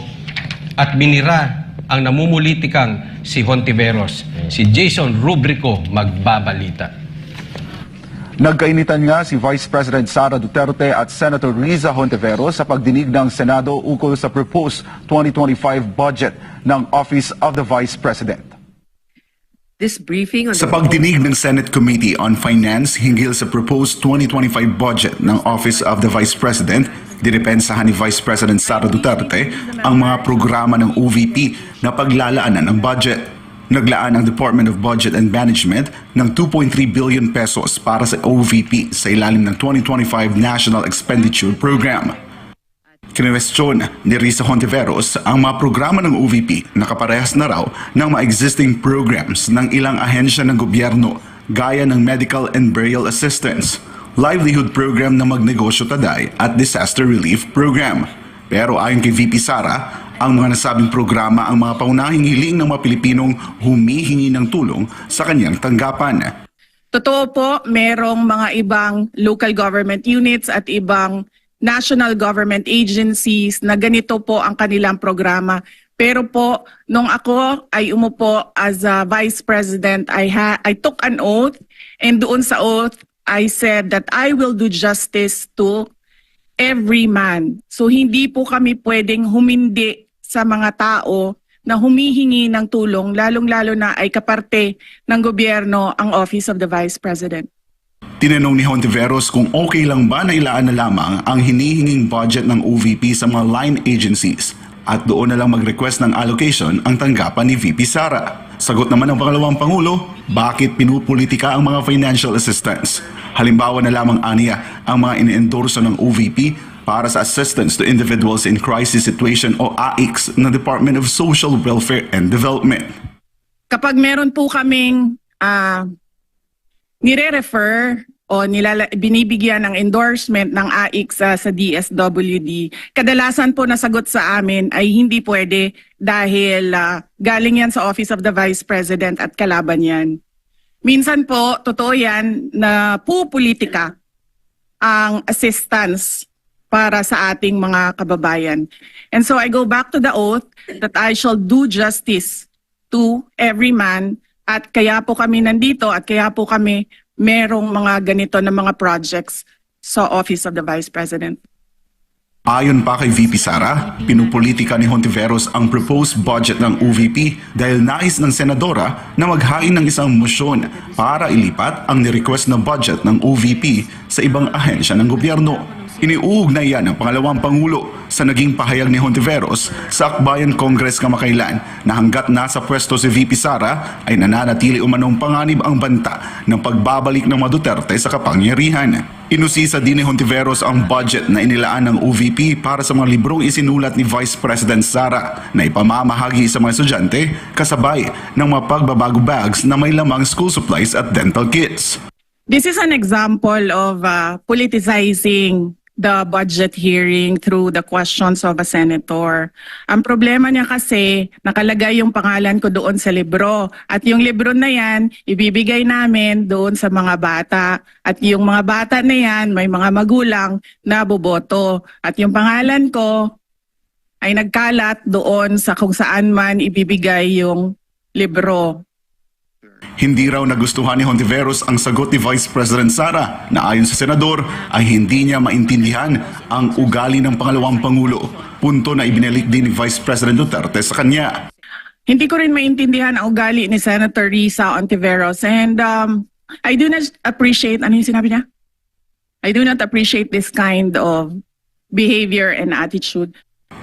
at binira ang namumulitikang si Hontiveros. Si Jason Rubrico magbabalita. Nagkainitan nga si Vice President Sara Duterte at Senator Riza Hontiveros sa pagdinig ng Senado ukol sa proposed 2025 budget ng Office of the Vice President. Sa pagdinig ng Senate Committee on Finance hinggil sa proposed 2025 budget ng Office of the Vice President, dinepensahan ni Vice President Sara Duterte ang mga programa ng OVP na paglalaanan ng budget. Naglaan ang Department of Budget and Management ng 2.3 billion pesos para sa OVP sa ilalim ng 2025 National Expenditure Program. Kinwestiyon ni Risa Hontiveros ang mga programa ng OVP na kaparehas na raw ng mga existing programs ng ilang ahensya ng gobyerno gaya ng Medical and Burial Assistance, Livelihood Program na Magnegosyo Taday at Disaster Relief Program. Pero ayon kay VP Sara, ang mga nasabing programa ang mga paunahing hiling ng mga Pilipinong humihingi ng tulong sa kanyang tanggapan. Totoo po, merong mga ibang local government units at ibang national government agencies na ganito po ang kanilang programa. Pero po, nung ako ay umupo as a Vice President, I took an oath, and doon sa oath, I said that I will do justice to every man. So hindi po kami pwedeng humindi sa mga tao na humihingi ng tulong, lalong-lalo na ay kaparte ng gobyerno ang Office of the Vice President. Tinanong ni Hontiveros kung okay lang ba na ilaan na lamang ang hinihinging budget ng OVP sa mga line agencies at doon na lang mag-request ng allocation ang tanggapan ni VP Sara. Sagot naman ng pangalawang Pangulo, bakit pinupolitika ang mga financial assistance? Halimbawa na lamang aniya ang mga ine-endorso ng OVP para sa Assistance to Individuals in Crisis Situation o AICS ng Department of Social Welfare and Development. Kapag meron po kaming nire-refer o binibigyan ng endorsement ng AICS sa DSWD, kadalasan po nasagot sa amin ay hindi pwede dahil galing yan sa Office of the Vice President at kalaban yan. Minsan po, totoo yan na pupolitika ang assistance para sa ating mga kababayan. And so I go back to the oath that I shall do justice to every man, at kaya po kami nandito at kaya po kami merong mga ganito na mga projects sa Office of the Vice President. Ayon pa kay VP Sara, pinupolitika ni Hontiveros ang proposed budget ng OVP dahil nais ng senadora na maghain ng isang motion para ilipat ang nirequest na budget ng OVP sa ibang ahensya ng gobyerno. Iniuugnay yan ng pangalawang Pangulo sa naging pahayag ni Hontiveros sa Akbayan Congress kamakailan na hanggat nasa pwesto si VP Sara ay nananatili umanong panganib ang banta ng pagbabalik ng mga Duterte sa kapangyarihan. Inusisa din ni Hontiveros ang budget na inilaan ng OVP para sa mga librong isinulat ni Vice President Sara na ipamamahagi sa mga estudyante kasabay ng mga pagbabago bags na may lamang school supplies at dental kits. This is an example of politicizing the budget hearing through the questions of a senator. Ang problema niya kasi, nakalagay yung pangalan ko doon sa libro. At yung libro na yan, ibibigay namin doon sa mga bata. At yung mga bata na yan, may mga magulang na boboto. At yung pangalan ko ay nagkalat doon sa kung saan man ibibigay yung libro. Hindi raw nagustuhan ni Hontiveros ang sagot ni Vice President Sara na ayon sa senador ay hindi niya maintindihan ang ugali ng pangalawang Pangulo. Punto na ibinalik din ni Vice President Duterte sa kanya. Hindi ko rin maintindihan ang ugali ni Senator Risa Hontiveros, and I do not appreciate, ano yung sinabi niya? I do not appreciate this kind of behavior and attitude.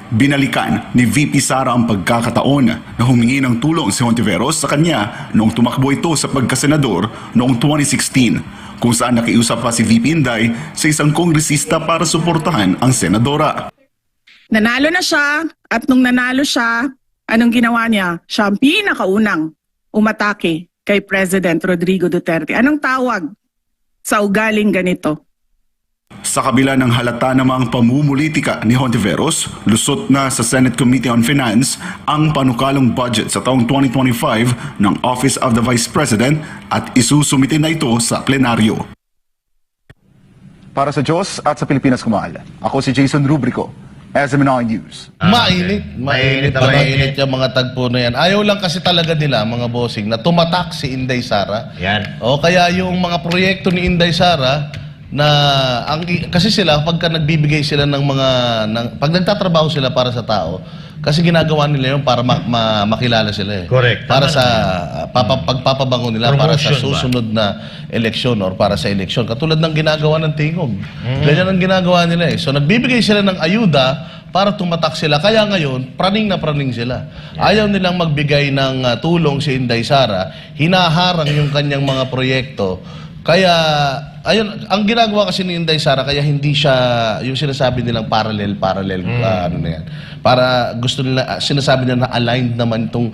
Binalikan ni VP Sara ang pagkakataon na humingi ng tulong si Hontiveros sa kanya noong tumakbo ito sa pagkasenador noong 2016, kung saan nakiusap pa si VP Inday sa isang kongresista para suportahan ang senadora. Nanalo na siya, at nung nanalo siya, anong ginawa niya? Siya ang pinakaunang umatake kay President Rodrigo Duterte. Anong tawag sa ugaling ganito? Sa kabila ng halata namang pamumulitika ni Hontiveros, lusot na sa Senate Committee on Finance ang panukalong budget sa taong 2025 ng Office of the Vice President at isusumite na ito sa plenaryo. Para sa Diyos at sa Pilipinas Kumaal, ako si Jason Rubrico, SMNI News. Mainit yung mga tagpo na yan. Ayaw lang kasi talaga nila, mga bossing, na tumatak si Inday Sara. Yan. O kaya yung mga proyekto ni Inday Sara, na kasi sila pagka nagbibigay sila ng mga pag nagtatrabaho sila para sa tao, kasi ginagawa nila yun para makilala sila eh. Correct. Para sa pagpapabango nila para sa Promotion susunod na eleksyon or para sa eleksyon. Katulad ng ginagawa ng Tingog. Ganyan ang ginagawa nila eh. So nagbibigay sila ng ayuda para tumatak sila. Kaya ngayon, praning na praning sila. Ayaw nilang magbigay ng tulong si Inday Sara. Hinaharang yung kanyang mga proyekto. Kaya, ayun, ang ginagawa kasi ni Inday Sara, kaya hindi siya, yung sinasabi nilang parallel, ano na yan. Para gusto nila, sinasabi nila na aligned naman itong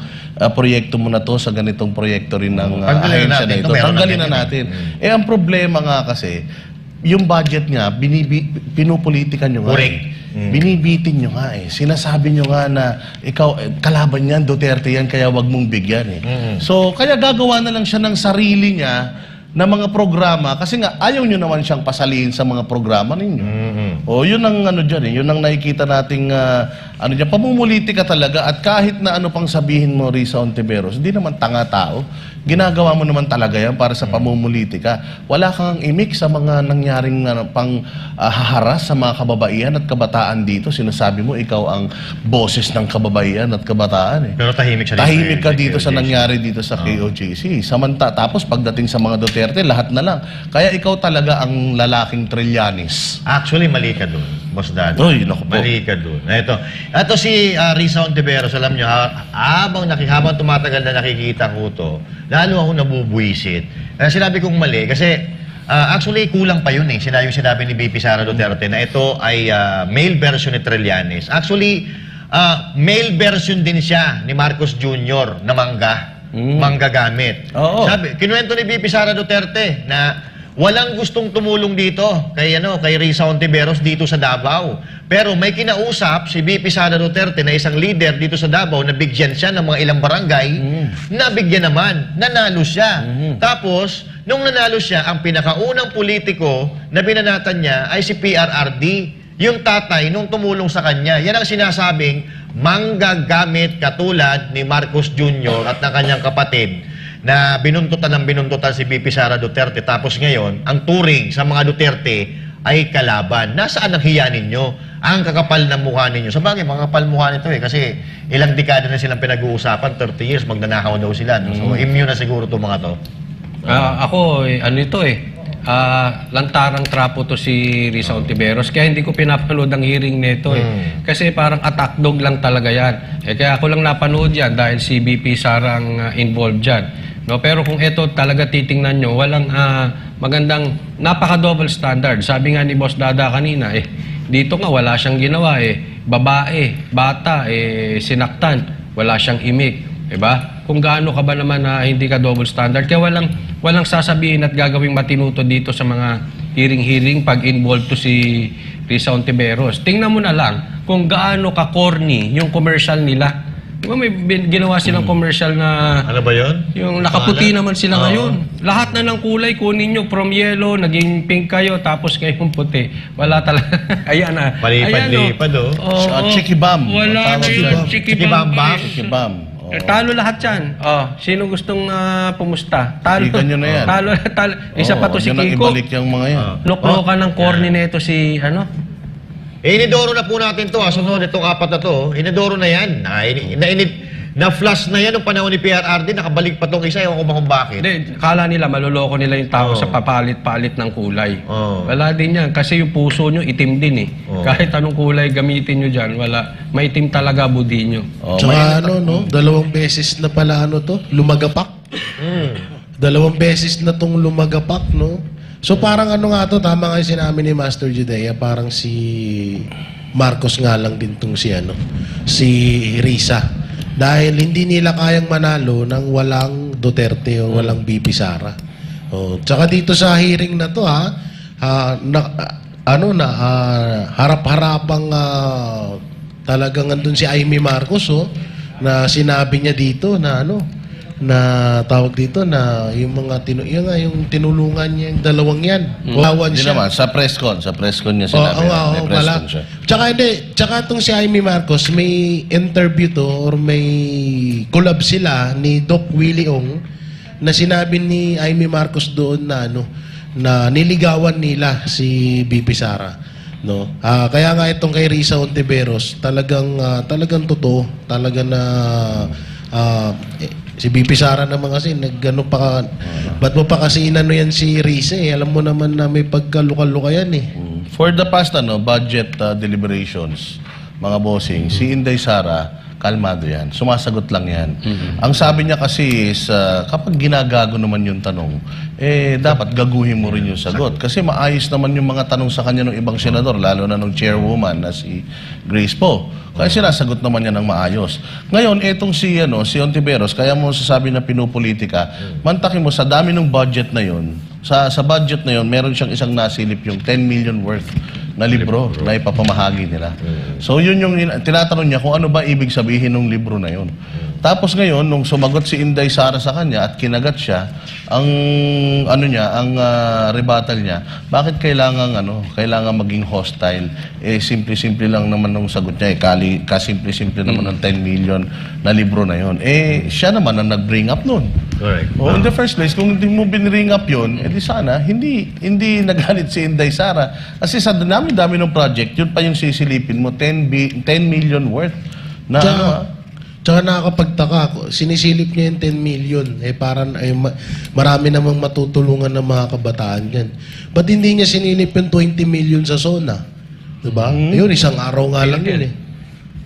proyekto mo na to sa ganitong proyekto rin ng ahensya na ito. Tanggalin na natin. Eh, ang problema nga kasi, yung budget niya, pinupolitikan nyo nga. Correct. Binibitin nyo nga eh. Sinasabi nyo nga na ikaw, kalaban yan, Duterte yan, kaya wag mong bigyan eh. So, kaya gagawa na lang siya ng sarili niya na mga programa kasi nga ayaw nyo naman siyang pasalihin sa mga programa ninyo. O yun ang ano dyan eh, yun ang nakikita nating ano dyan, pamumulitika talaga at kahit na ano pang sabihin mo Risa Hontiveros, hindi naman tanga tao. Ginagawa mo naman talaga yan para sa pamumulitika. Wala kang imik sa mga nangyaring pang haharas sa mga kababaihan at kabataan dito. Sinasabi mo ikaw ang boses ng kababaihan at kabataan eh. Pero tahimik siya Tahimik ka dito sa nangyari dito sa KOJC. Tapos pagdating sa mga Duterte, lahat na lang. Kaya ikaw talaga ang lalaking Trillanes. Actually, mali ka dun, Boss Dad. Uy, naku po. Mali ka dun. Ito si Risa Hontiveros, alam nyo, habang tumatagal na nakikita ko to, lalo ako nabubuisit. Sinabi kong mali kasi actually kulang pa yun eh. Sinabi ni VP Sara Duterte na ito ay male version ni Trillanes. Actually, male version din siya ni Marcos Jr. na manggagamit. Sabi, kinuwento ni VP Sara Duterte na walang gustong tumulong dito kay Risa Hontiveros dito sa Davao. Pero may kinausap si VP Sara Duterte na isang leader dito sa Davao na bigyan siya ng mga ilang barangay, nabigyan naman, nanalo siya. Tapos, nung nanalo siya, ang pinakaunang politiko na binanatan niya ay si PRRD, yung tatay nung tumulong sa kanya. Yan ang sinasabing manggagamit katulad ni Marcos Jr. at ng kanyang kapatid na binuntutan si VP Sara Duterte. Tapos ngayon, ang turing sa mga Duterte ay kalaban. Nasaan ang hiya ninyo? Ang kakapal ng mukha ninyo. Sabagay, makakapal mukha nito eh. Kasi ilang dekada na silang pinag-uusapan, 30 years, magnanakaw daw sila. No? So, immune na siguro itong mga to. Ako, lantarang trapo to si Risa Hontiveros. Kaya hindi ko pinapanood ang hearing nito eh. Kasi parang attack dog lang talaga yan. Kaya ako lang napanood yan dahil si VP Sarang involved dyan. No, pero kung ito talaga titingnan nyo, walang magandang, napaka-double standard. Sabi nga ni Boss Dada kanina, dito nga wala siyang ginawa babae, bata, sinaktan, wala siyang imik. Diba? Kung gaano ka ba naman na hindi ka double standard. Kaya walang sasabihin at gagawing matinuto dito sa mga hearing pag involved to si Risa Hontiveros. Tingnan mo na lang kung gaano ka corny yung commercial nila. Diba may ginawa silang commercial na... Ano ba yun? Yung nakaputi naman sila ngayon. Lahat na ng kulay, kunin nyo. From yellow, naging pink kayo, tapos kayong puti. Wala talaga. Ayan na. Palipad-lipad Chikibam. Wala na yun. Chikibam. Chikibam. Talo lahat yan. Sino gustong pumusta? Talo. Ikan nyo na yan. Talo. Isa pa to si Kiko. Kiko. Ibalik yung mga yan. Loklokan ng corny nito si Inidoro na po natin to. Sunod itong apat na to. Inidoro na yan. Na-flash na yan nung panahon ni PRRD. Nakabalik pa tong isa. Ewan ko ba kung bakit. Hindi, kala nila maloloko nila yung tao sa papalit-palit ng kulay. Wala din yan. Kasi yung puso nyo itim din eh. Kahit anong kulay gamitin nyo dyan, wala. Maitim talaga budi nyo. Tsaka dalawang beses na pala lumagapak. Dalawang beses na tong lumagapak, no? So parang tama nga yung sinabi ni Master Judea, parang si Marcos nga lang din tong si Risa. Dahil hindi nila kayang manalo nang walang Duterte o walang VP Sara. Tsaka dito sa hearing na to harap-harapang talagang andun si Amy Marcos na sinabi niya dito na na tawag dito na yung mga yung tinulungan niya yung dalawang yan. Wawan Hindi siya. naman, sa press con niya sinabi. May press con siya. Tsaka itong si Amy Marcos, may interview to or may collab sila ni Doc Willie Ong na sinabi ni Amy Marcos doon na na niligawan nila si VP Sara. No? Kaya nga itong kay Risa Hontiveros, talagang totoo, talaga na si VP Sara naman kasi ba't mo pa kasi inano yan si Risa alam mo naman na may pagkaluka-luka yan For the past budget deliberations, mga bossing, si Inday Sara, kalmado yan. Sumasagot lang yan. Ang sabi niya kasi is, kapag ginagago naman yung tanong, dapat gaguhin mo rin yung sagot. Kasi maayos naman yung mga tanong sa kanya ng ibang senador, lalo na ng chairwoman na si Grace Poe. Kaya sinasagot naman niya ng maayos. Ngayon, etong si Hontiveros, kaya mo sasabi na pinupolitika, mantakin mo sa dami ng budget na yun, sa budget na yun, meron siyang isang nasilip yung 10 million worth na libro na ipapamahagi nila. So yun yung tinatanong niya kung ano ba ibig sabihin ng libro na yun. Tapos ngayon, nung sumagot si Inday Sara sa kanya at kinagat siya, ang rebuttal niya, bakit kailangan maging hostile? Simple-simple lang naman nung sagot niya, kasimple-simple naman ng 10 million na libro na yun. Siya naman ang nag-bring up nun. Correct. In the first place, kung hindi mo binring up yun, di sana, hindi nagalit si Inday Sara. Kasi sa dami-dami ng project, yun pa yung sisilipin mo, 10 million worth na Tsaka nakakapagtaka ako, sinisilip niya yung 10 million. Parang marami namang matutulungan ng mga kabataan dyan. Ba't hindi niya sinilip yung 20 million sa SONA? Diba? Yun, isang araw nga lang yun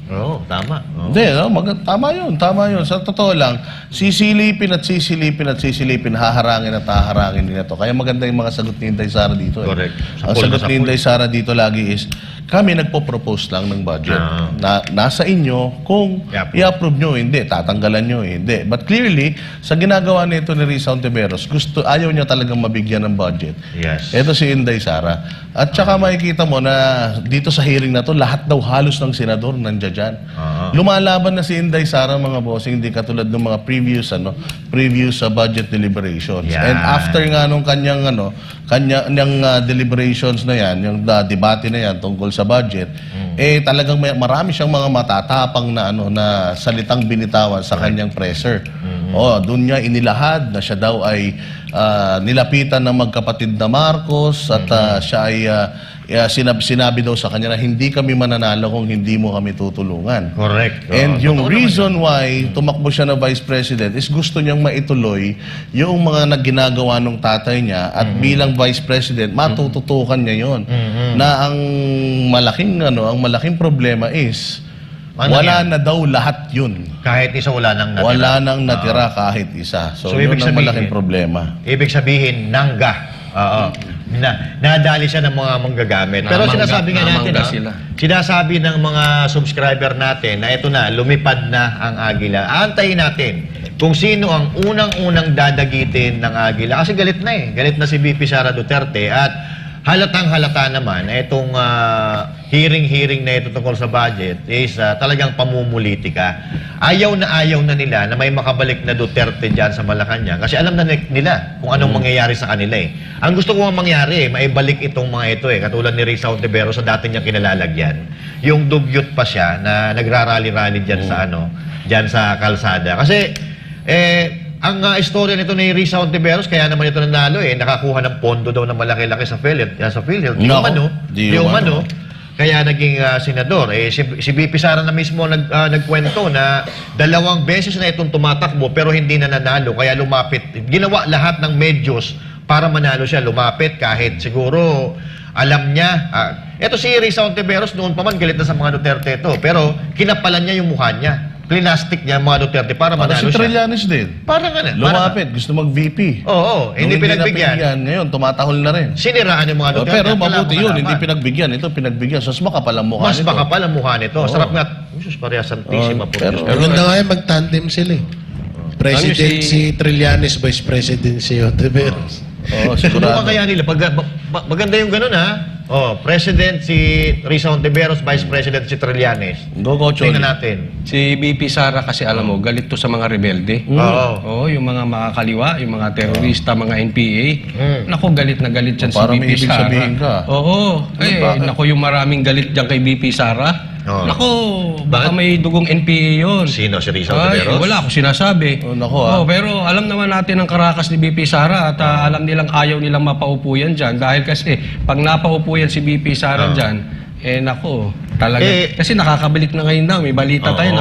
Oo, tama. Hindi, tama yun. Sa totoo lang, sisilipin, haharangin din ito. Kaya maganda yung mga sagot ni Inday Sara dito. Correct. Ang sagot ni Inday Sara dito lagi is, kami nagpo-propose lang ng budget. Nasa inyo kung i-approve nyo, hindi. Tatanggalan nyo, hindi. But clearly, sa ginagawa nito ni Risa Hontiveros, ayaw niya talagang mabigyan ng budget. Yes. Ito si Inday Sara. At saka makikita mo na dito sa hearing na to, lahat daw halos ng senador nandiyan dyan. Lumalaban na si Inday Sara, mga bossing, hindi katulad ng mga previous budget deliberations. Yan. And after nga nung kanyang deliberations na yan, yung debate na yan tungkol sa budget, talagang marami siyang mga matatapang na salitang binitawan sa kanyang presser. Doon niya inilahad na siya daw ay nilapitan ng magkapatid na Marcos at siya ay sinabi daw sa kanya na hindi kami mananalo kung hindi mo kami tutulungan. Correct. And yung reason why tumakbo siya na Vice President is gusto niyang maituloy yung mga ginagawa ng tatay niya at bilang Vice President, matututukan niya yon. Na ang malaking problema is wala na daw lahat yun. Kahit isa wala nang natira. Wala nang natira kahit isa. So yun ang malaking problema. Ibig sabihin, nangga. Nadali siya ng mga manggagamit. Pero sinasabi nga natin, sinasabi ng mga subscriber natin na ito na, lumipad na ang Agila. Antayin natin kung sino ang unang-unang dadagitin ng Agila. Kasi galit na Galit na si VP Sara Duterte at halatang-halata naman itong hearing na ito tungkol sa budget is talagang pamumulitika. Ayaw na nila na may makabalik na Duterte dyan sa Malacanang kasi alam na nila kung anong mangyayari sa kanila Ang gusto ko mangyari, maibalik itong mga ito katulad ni Risa Hontiveros sa dati niyang kinalalagyan. Yung dugyot pa siya na nagrarally-rally dyan dyan sa kalsada. Kasi ang istorya nito ni Risa Hontiveros, kaya naman ito nanalo nakakuha ng pondo daw na malaki-laki sa PhilHealth. Di umano. Kaya naging senador. Si VP Sara na mismo nagkwento na 2 beses na itong tumatakbo pero hindi na nanalo. Kaya lumapit. Ginawa lahat ng medios para manalo siya. Lumapit kahit siguro alam niya. Ito si Risa Hontiveros noon pa man galit na sa mga Duterte ito. Pero kinapalan niya yung mukha niya. Plinastic niya mga Duterte para manalo siya. Si Trillanes din. Parang lumapit, gusto mag-VP. Hindi pinagbigyan. Ngayon, tumatahol na rin. Siniraan yung mga Duterte. Pero mabuti yun, hindi pinagbigyan. Ito pinagbigyan. So, mas makapal ang mukha nito. Mas makapal ang mukha nito. Sarap nga. Jesus, pareha santisima po. Pero maganda nga mag-tandem sila President si Trillanes, Vice President si Hontiveros. Siguro kaya nila. Maganda yung ganun President si Risa Hontiveros, Vice President si Trillanes. Tingnan natin. Si VP Sara kasi alam mo, galit to sa mga rebelde. Yung mga makakaliwa, yung mga terorista, mga NPA. Naku, galit na galit yan si VP Sara. Naku, yung maraming galit dyan kay VP Sara. Naku, baka may dugong NPA yun. Sino? Si Risa Hontiveros? Wala ako sinasabi. Pero alam naman natin ang karakas ni VP Sara at alam nilang ayaw nilang mapaupo yan dyan. Dahil kasi pag napaupo yan si VP Sara dyan, naku, talaga. Kasi nakakabalik na ngayon daw. May balita tayo,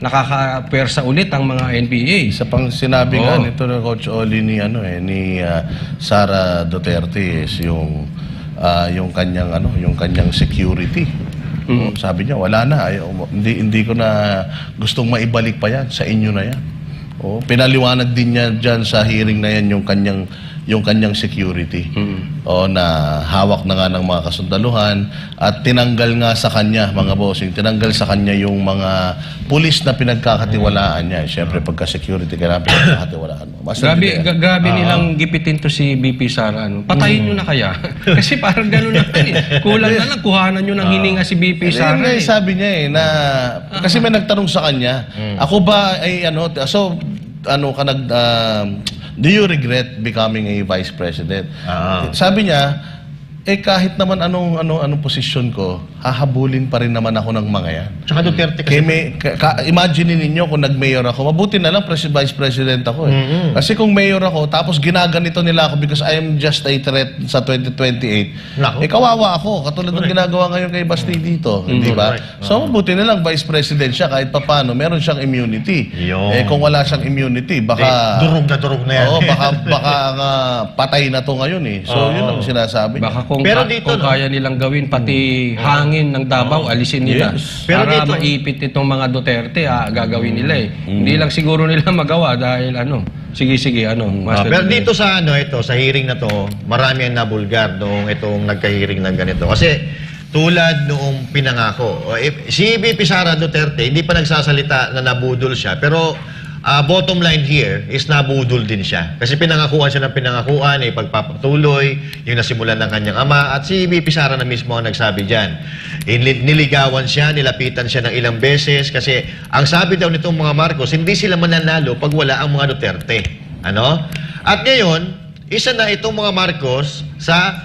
nakaka-pwersa ulit ang mga NPA. Sa pang sinabi nga nito ng Coach Oli ni Sara Duterte is yung kanyang security. Sabi niya, wala na. Hindi ko na gustong maibalik pa yan. Sa inyo na yan. Pinaliwanag din niya dyan sa hearing na yan yung kanyang security. na hawak na nga ng mga kasundaluhan at tinanggal nga sa kanya, mga bossing, tinanggal sa kanya yung mga pulis na pinagkakatiwalaan niya. Siyempre, pagka-security, kailangan pinagkakatiwalaan mo. Grabe nilang gipitin to si BP Sara. Patayin nyo na kaya. Kasi parang gano'n na kulang na lang, kuhanan nyo ng hininga si BP Sara. Sabi niya na, kasi may nagtanong sa kanya, ako ba ay do you regret becoming a vice president? Sabi niya, kahit naman anong posisyon ko, hahabulin pa rin naman ako ng mga yan. Tsaka Duterte kasi. Imagine ninyo kung nag-mayor ako, mabuti na lang vice president ako Kasi kung mayor ako, tapos ginaganito nila ako because I am just a threat sa 2028, kawawa ako. Katulad ng ginagawa ngayon kay Basti dito. Di ba? So mabuti na lang vice president siya kahit papano, meron siyang immunity. Kung wala siyang immunity, baka... Durog na yan. Baka patay na to ngayon So yun ang sinasabi. Baka kung kaya nilang gawin, pati hangin ng Davao, alisin nila. Pero para maipit itong mga Duterte, gagawin nila Hindi lang siguro nila magawa dahil sige, Master. Pero dito sa sa hearing na to, marami ang nabulgar noong itong nagka-hearing ng ganito. Kasi tulad noong pinangako, si VP Sara Duterte, hindi pa nagsasalita na nabudol siya, pero bottom line here is nabudol din siya. Kasi pinangakuan siya ng pinangakuan, pagpapatuloy, yung nasimulan ng kanyang ama, at si VP Sara na mismo ang nagsabi dyan. Niligawan siya, nilapitan siya ng ilang beses, kasi ang sabi daw nitong mga Marcos, hindi sila mananalo pag wala ang mga Duterte. At ngayon, isa na itong mga Marcos sa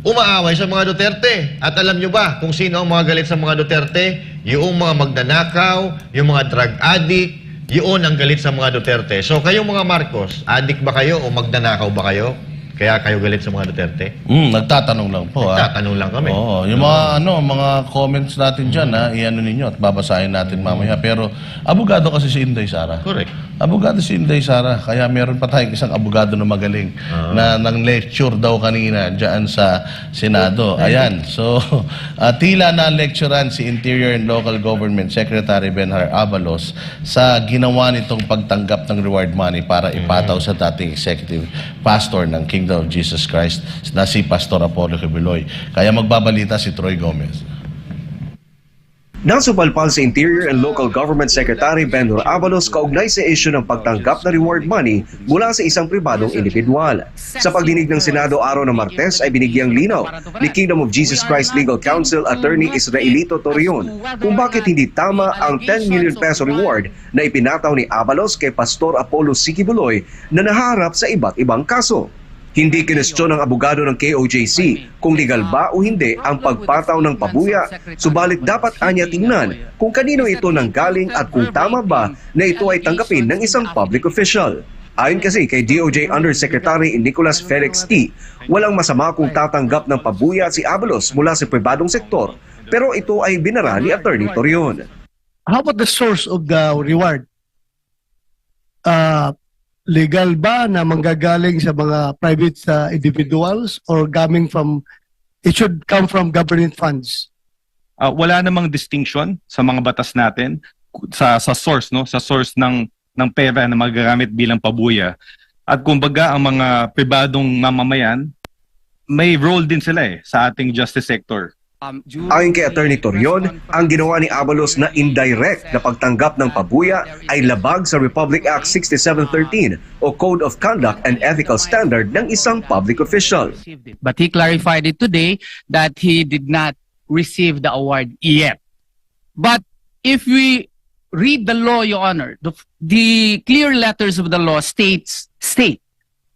umaaway sa mga Duterte. At alam nyo ba kung sino ang mga galit sa mga Duterte? Yung mga magnanakaw, yung mga drug addict, yun ang galit sa mga Duterte. So kayong mga Marcos, addict ba kayo o magnanakaw ba kayo? Kaya kayo galit sa mga Duterte? Nagtatanong lang po. Nagtatanong lang kami. Yung mga comments natin dyan, iano ninyo at babasahin natin mamaya. Pero abogado kasi si Inday Sara. Correct. Abogado si Inday Sara. Kaya meron pa tayong isang abogado na magaling na nang lecture daw kanina dyan sa Senado. Ayan. So, tila na lecturean si Interior and Local Government Secretary Benhur Abalos sa ginawa nitong pagtanggap ng reward money para ipataw sa dating executive pastor ng Kingdom of Jesus Christ na si Pastor Apollo Kibuloy. Kaya magbabalita si Troy Gomez. Nasupalpal sa Interior and Local Government Secretary Benhur Abalos kaugnay sa issue ng pagtanggap na reward money mula sa isang pribadong individual. Sa pagdinig ng Senado araw ng Martes ay binigyang linaw ni Kingdom of Jesus Christ Legal Counsel Attorney Israelito Torreon kung bakit hindi tama ang 10 million peso reward na ipinataw ni Abalos kay Pastor Apollo Kibuloy na naharap sa iba't ibang kaso. Hindi kinestyon ng abogado ng KOJC kung legal ba o hindi ang pagpataw ng pabuya, subalit dapat anya tingnan kung kanino ito nanggaling at kung tama ba na ito ay tanggapin ng isang public official. Ayon kasi kay DOJ Undersecretary Nicholas Felix T., walang masama kung tatanggap ng pabuya si Abalos mula sa pribadong sektor, pero ito ay binara ni Attorney Torreon. How about the source of the reward? Legal ba na manggagaling sa mga private individuals or it should come from government funds? Wala namang distinction sa mga batas natin sa source, sa source ng pera na magagamit bilang pabuya. At kumbaga ang mga pribadong mamamayan, may role din sila sa ating justice sector. Ayon kay Attorney Torreon, ang ginawa ni Abalos na indirect na pagtanggap ng pabuya ay labag sa Republic Act 6713 o Code of Conduct and Ethical Standard ng isang public official. But he clarified it today that he did not receive the award yet. But if we read the law, Your Honor, the clear letters of the law state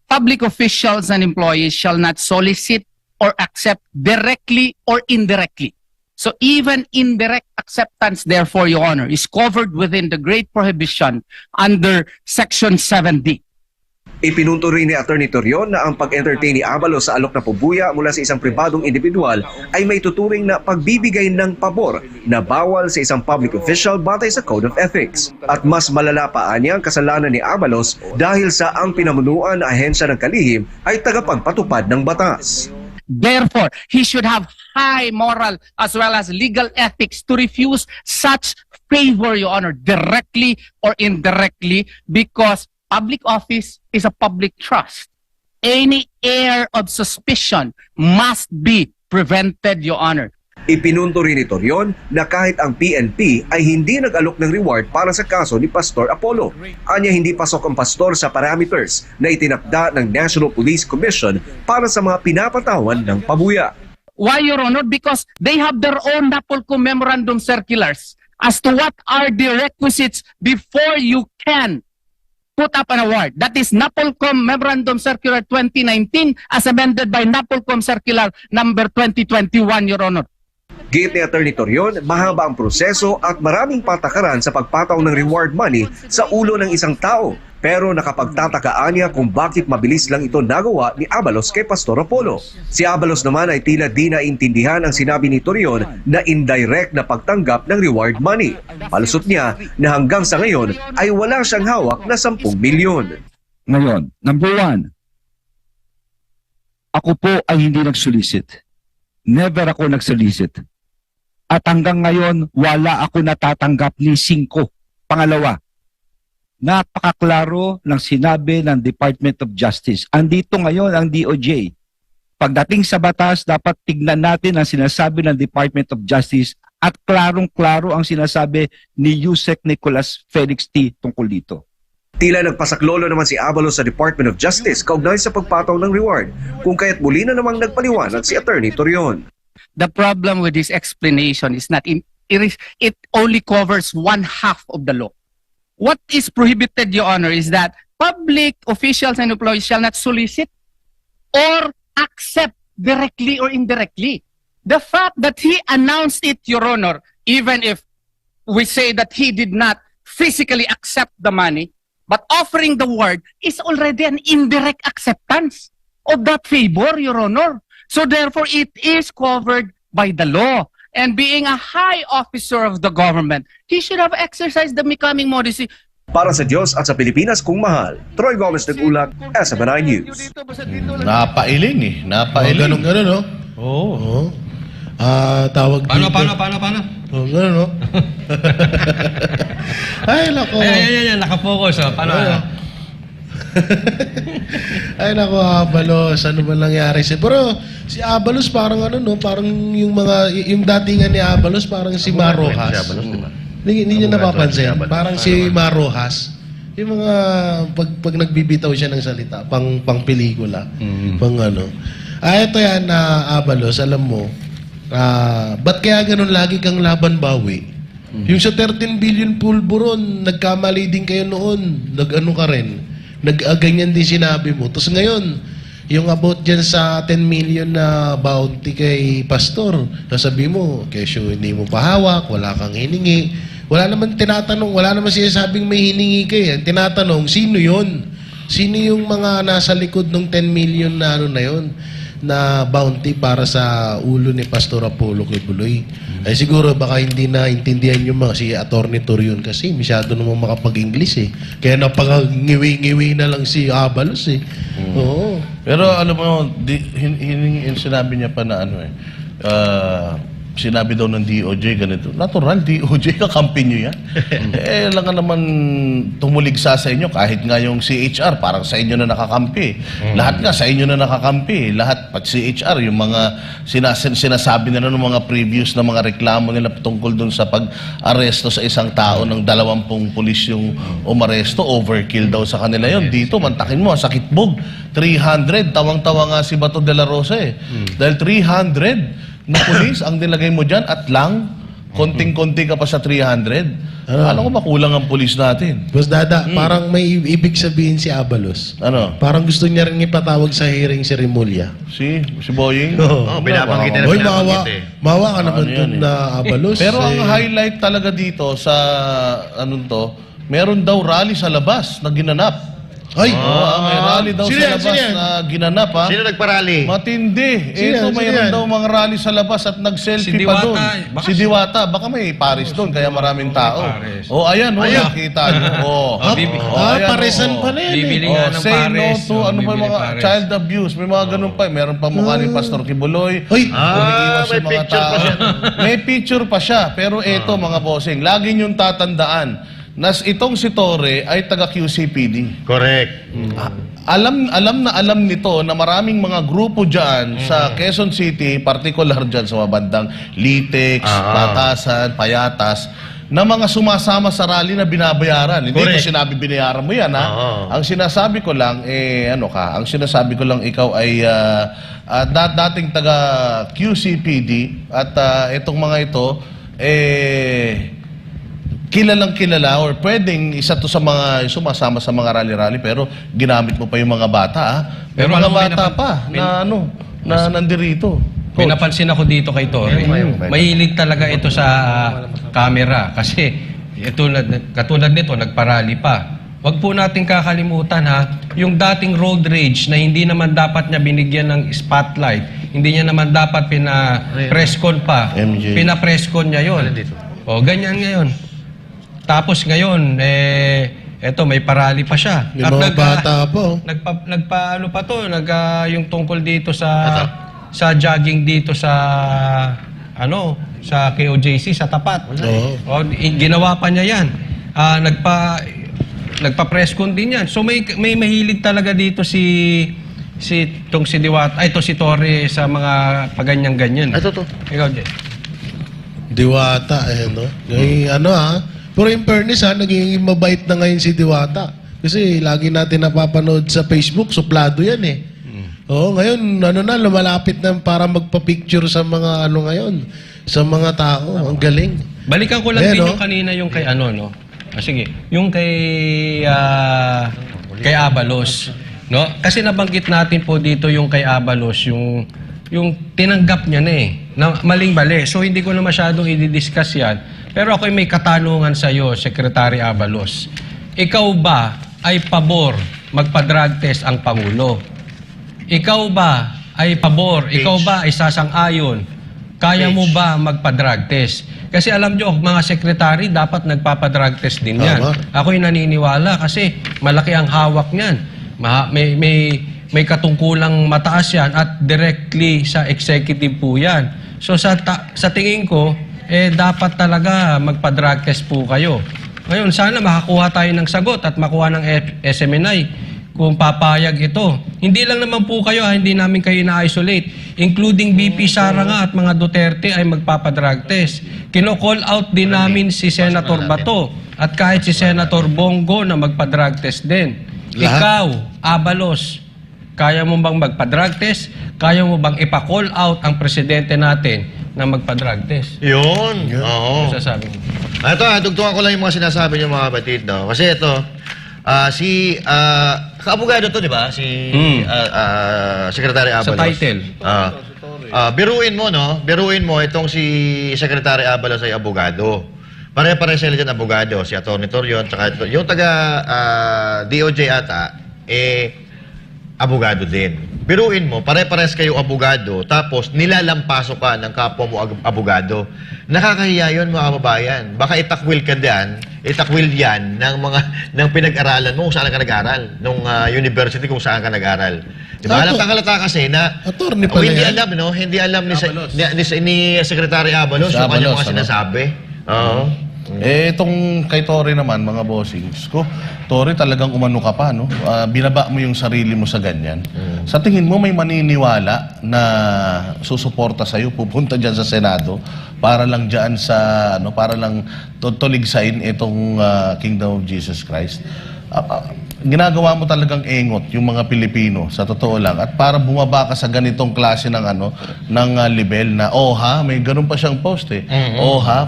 public officials and employees shall not solicit or accept directly or indirectly. So even indirect acceptance, therefore, Your Honor, is covered within the great prohibition under Section 7D. Ipinunto rin ni Attorney Torreon na ang pag-entertain ni Abalos sa alok na pabuya mula sa isang pribadong individual ay may tuturing na pagbibigay ng pabor na bawal sa isang public official batay sa Code of Ethics. At mas malala pa niya ang kasalanan ni Abalos dahil sa ang pinamunuan na ahensya ng kalihim ay tagapagpatupad ng batas. Therefore, he should have high moral as well as legal ethics to refuse such favor, Your Honor, directly or indirectly, because public office is a public trust. any air of suspicion must be prevented, Your Honor. Ipinunto rin ni Torion na kahit ang PNP ay hindi nag-alok ng reward para sa kaso ni Pastor Apollo. Anya hindi pasok ang pastor sa parameters na itinakda ng National Police Commission para sa mga pinapatawan ng pabuya. Why, Your Honor? Because they have their own NAPOLCOM memorandum circulars as to what are the requisites before you can put up an award. That is NAPOLCOM Memorandum Circular 2019 as amended by NAPOLCOM Circular number 2021, Your Honor. Giit ni Attorney Torion, mahaba ang proseso at maraming patakaran sa pagpataw ng reward money sa ulo ng isang tao. Pero nakapagtatakaan niya kung bakit mabilis lang ito nagawa ni Abalos kay Pastor Apollo. Si Abalos naman ay tila di naintindihan ang sinabi ni Torion na indirect na pagtanggap ng reward money. Palusot niya na hanggang sa ngayon ay wala siyang hawak na 10 milyon. Ngayon, number 1, ako po ay hindi nag-solicit. Never ako nag-solicit. At hanggang ngayon, wala ako natatanggap ni 5. Pangalawa, napakaklaro ng sinabi ng Department of Justice. Andito ngayon ang DOJ. Pagdating sa batas, dapat tignan natin ang sinasabi ng Department of Justice at klarong-klaro ang sinasabi ni Yusek Nicolas Felix T. tungkol dito. Tila nagpasaklolo naman si Abalos sa Department of Justice kaugnay sa pagpataw ng reward, kung kaya't muli na namang nagpaliwanag si Attorney Torion. The problem with this explanation is not it only covers 1/2 of the law. What is prohibited, Your Honor, is that public officials and employees shall not solicit or accept directly or indirectly. The fact that he announced it, Your Honor, even if we say that he did not physically accept the money, but offering the word is already an indirect acceptance of that favor, Your Honor. So therefore, it is covered by the law. And being a high officer of the government, he should have exercised the becoming modesty. Para sa Diyos at sa Pilipinas kung mahal, Troy Gomez nag-ulat, SMNI News. Napailing eh. Napailing. Ganun, no? Oo. Tawag dito. Paano? Oh, ganun, no? Ay, nako. Ayan, nakapokus. Paano? Ay, nako, Abalos. Ano ba nangyari Pero si Abalos parang parang yung datingan ni Abalos parang si Marojas. Hindi niyo napapansin. Parang si Marojas. Yung mga pag nagbibitaw siya ng salita, pang pelikula. Pang ito yan na Abalos, alam mo, ba't kaya ganun lagi kang laban bawi? Yung sa 13 billion pulburon, nagkamali din kayo noon. Nag-ano ka rin. Ganyan din sinabi mo. Tapos ngayon, yung about dyan sa 10 million na bounty kay Pastor, nasabi mo, kesyo hindi mo pahawak, wala kang hiningi. Wala naman tinatanong, wala naman sinasabing may hiningi kayo. Ang tinatanong, sino yun? Sino yung mga nasa likod ng 10 million na na yun? Na bounty para sa ulo ni Pastor Apollo Kibuloy. Ay siguro baka hindi na intindihan yung mga si Attorney Torion kasi masyado namang makapag-English eh. Kaya napangangiwi-ngiwi na lang si Abalos eh. Oo. Pero alam mo, sinabi niya pa na sinabi daw ng DOJ ganito. Natural, DOJ, kakampi nyo yan. Lang ka naman tumuligsa sa inyo kahit nga yung CHR, parang sa inyo na nakakampi. Lahat nga sa inyo na nakakampi. Lahat, pati CHR, yung mga sinasabi nila ng mga previous na mga reklamo nila tungkol dun sa pag-aresto sa isang tao ng 20 pulis yung umaresto, overkill daw sa kanila yon. Dito, mantakin mo, sa Kitbog, 300, tawang-tawa nga si Bato de la Rosa eh. Dahil 300 na pulis ang nilagay mo dyan at lang, konting-konti ka pa sa 300. Alam ko makulang ang pulis natin. Boss Dada, parang may ibig sabihin si Abalos. Ano? Parang gusto niya rin ipatawag sa hearing si Rimulya. Si Boying? Oo, binabanggit na binabanggit eh. Mawa ka naman dun na Abalos. Pero ang highlight talaga dito sa meron daw rally sa labas na ginanap. Ay! May rally daw sa labas na ginanap ha. Sino nagparally? Matindi. Ito mayroon daw mga rally sa labas at nag-selfie pa doon. Si Diwata. Baka may Paris doon kaya maraming tao. Ayan, nakita nyo. Paresan pa na yan. Say no to mga child abuse. May mga ganun pa. Meron pa mukha ni Pastor Kibuloy. May picture pa siya. May picture pa siya. Pero ito mga bossing, lagi nyong tatandaan na itong si Torre ay taga QCPD. Correct. alam nito na maraming mga grupo dyan sa Quezon City, particular dyan sa mga bandang Litex, Batasan, Payatas, na mga sumasama sa rally na binabayaran. Hindi ko sinabi binayaran mo yan, ha? Ang sinasabi ko lang, ang sinasabi ko lang ikaw ay dating taga QCPD at itong mga ito, kilalang kilala or pwedeng isa to sa mga sumasama sa mga rally-rally pero ginamit mo pa yung mga bata, ha? Pero mga bata pa na nandirito. Pinapansin ako dito kay Torre. Mahilig talaga ito sa camera kasi ito katulad nito nagparally pa. Huwag po nating kakalimutan, ha, yung dating road rage na hindi naman dapat niya binigyan ng spotlight, hindi niya naman dapat pina-presscon pa. Pina-presscon niya 'yon. O ganyan ngayon. Tapos ngayon eto may parali pa siya. May mga bata po. Nagpaano pa to, yung tungkol dito sa jogging dito sa sa KOJC sa tapat. Ginawa pa niya 'yan. Nagpa-press con din 'yan. So may mahilig talaga dito si Diwata, si Torre sa mga paganyan-ganyan. Ito. Ikaw, Jay. Diwata, no? Pero in fairness, naging mabait na ngayon si Diwata. Kasi lagi natin napapanood sa Facebook, suplado yan ngayon, lumalapit na para magpa-picture sa mga ngayon, sa mga tao. Ang galing. Balikan ko lang din yung kanina, yung kay sige, yung kay Abalos, no? Kasi nabanggit natin po dito yung kay Abalos, yung tinanggap niya na maling-mali. So hindi ko na masyadong i-discuss yan. Pero ako may katanungan sa iyo, Secretary Abalos. Ikaw ba ay pabor magpa-drug test ang Pangulo? Ikaw ba ay pabor? Ikaw ba ay sasang-ayon? Kaya mo ba magpa-drug test? Kasi alam nyo, mga sekretary, dapat nagpapa-drug test din yan. Ako'y naniniwala kasi malaki ang hawak niyan. May katungkulang mataas yan at directly sa executive po yan. So sa tingin ko, dapat talaga magpa-drug test po kayo. Ngayon, sana makakuha tayo ng sagot at makuha ng SMNI kung papayag ito. Hindi lang naman po kayo, hindi namin kayo na-isolate. Including BP Sara nga at mga Duterte ay magpapadrug test. Kino-call out din namin si Senator Bato at kahit si Senator Bongo na magpa-drug test din. Ikaw, Abalos, kaya mo bang magpa-drug test? Kaya mo bang ipa-call out ang presidente natin na magpa-drug test? Yun. Oo. Sasabi mo. Ito, dugtungan ko lang yung mga sinasabi niyo mga kapatid. No? Kasi ito, kaabogado to, di ba? Secretary Abalos. Sa title. Biruin mo, no? Biruin mo, itong si Secretary Abalos ay abogado. Pare-pare sila dyan abogado. Si Atty. Torion, tsaka yung taga DOJ ata, abogado din. Biruin mo, pare-pares kayo abogado, tapos nilalampaso ka ng kapwa mo abogado. Nakakahiya yun, mga kababayan. Baka itakwil ka dyan, itakwil yan ng pinag-aralan mo kung saan ka nag-aral, nung university kung saan ka nag-aral. Diba? Alam halata kasi na hindi alam, no? Hindi alam ni Secretary Abalos yung kanyang mga sinasabi. Itong kay Torre naman, mga bossings ko, Torre talagang umano ka pa, no? Binaba mo yung sarili mo sa ganyan. Sa tingin mo, may maniniwala na susuporta sa'yo, pupunta dyan sa Senado para lang dyan para lang tuligsain itong Kingdom of Jesus Christ. Ginagawa mo talagang engot yung mga Pilipino, sa totoo lang. At para bumaba ka sa ganitong klase ng level na, may ganun pa siyang post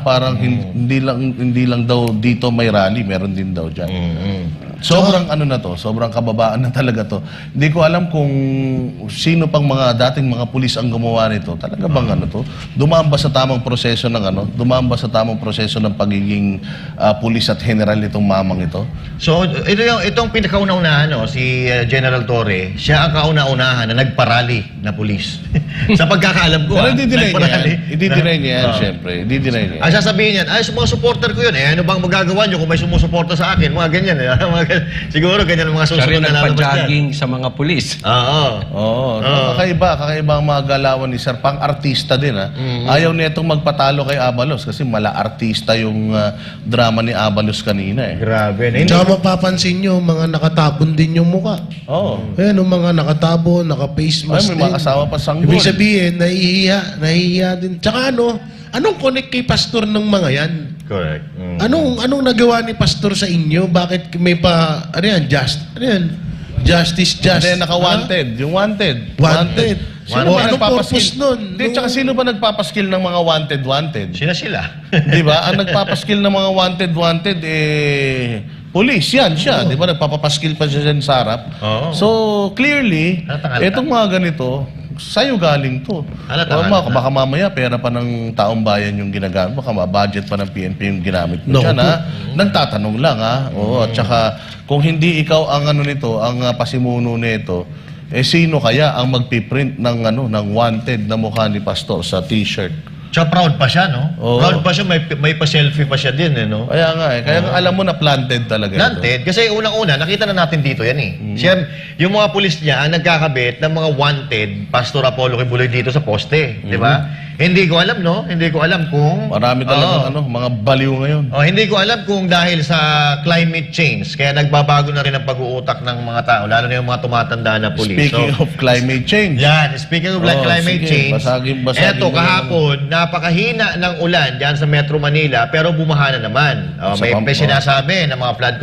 parang hindi lang daw dito may rally, meron din daw dyan. Sobrang sobrang kababaan na talaga to. Hindi ko alam kung sino pang mga dating mga pulis ang gumawa nito. Talaga bang dumaan ba sa tamang proseso dumaan ba sa tamang proseso ng pagiging pulis at general nitong mamang ito? So, itong pinakauna-unahan, si General Torre, siya ang kauna-unahan na nagparally na pulis. Sa pagkakaalam ko. Pero hindi dinay niya yan. temporary. Hindi dinay niya yan, Oo. syempre. Hindi dinay niya yan. Ang sasabihin niyan, ay, mga supporter ko yun. Ano bang magagawa niyo kung may sumusuporta sa akin? Mga ganyan. Siguro ganyan ang mga Siya rin susunod na lalabas dyan. nagpa-jogging sa mga pulis. Oo. Oo. Kakaiba ang mga galawan ni Sir. Pang-artista din, ha? Ayaw niya itong magpatalo kay Abalos kasi mala-artista yung drama ni Abalos kanina, eh. Grabe. Tsaka mapapansin nyo, mga nakatabon din yung muka. Oo. Ayan, yung mga nakatabon, naka-face mask Ay, may mga din. asawa pa sanggol. Ibig sabihin, nahihiya din. Tsaka anong connect kay pastor ng mga yan? Correct. Anong nagawa ni pastor sa inyo? Bakit may pa, Justice. Hindi, naka-wanted. Yung wanted. Wanted. Sino ba Anong nagpapaskill? purpose nun? Hindi, tsaka sino ba nagpapaskill ng mga wanted? Sila. Di ba? Ang nagpapaskill ng mga wanted, police, yan siya. Di ba? Nagpapapaskill pa siya dyan sa harap. Oo. So, clearly, itong mga ganito, sa'yo galing to. Baka mamaya pera pa ng taong bayan yung ginagamit. Baka budget pa ng PNP yung ginamit mo dyan, ha? Nagtatanong lang, ha? Oo, at saka, kung hindi ikaw ang nito, ang pasimuno nito, sino kaya ang magpiprint ng wanted na mukha ni Pastor sa t-shirt? Tsaka proud pa siya, no? Oo. Proud pa siya, may pa-selfie pa siya din, no? Kaya nga, Kaya nga alam mo na planted talaga Planted? Kasi unang-una, nakita na natin dito yan, eh. Siya, yung mga pulis niya ang nagkakabit ng mga wanted Pastor Apollo Kibuloy dito sa poste, di ba? Hindi ko alam, no? Hindi ko alam kung... Marami talaga mga baliw ngayon. Hindi ko alam kung dahil sa climate change, kaya nagbabago na rin ang pag-uutak ng mga tao, lalo na yung mga tumatanda na pulis. Speaking of climate change. Yan, speaking of climate change, basagin eto, mo kahapon, napakahina ng ulan dyan sa Metro Manila, pero bumaha na naman. May sinasabi ng mga flood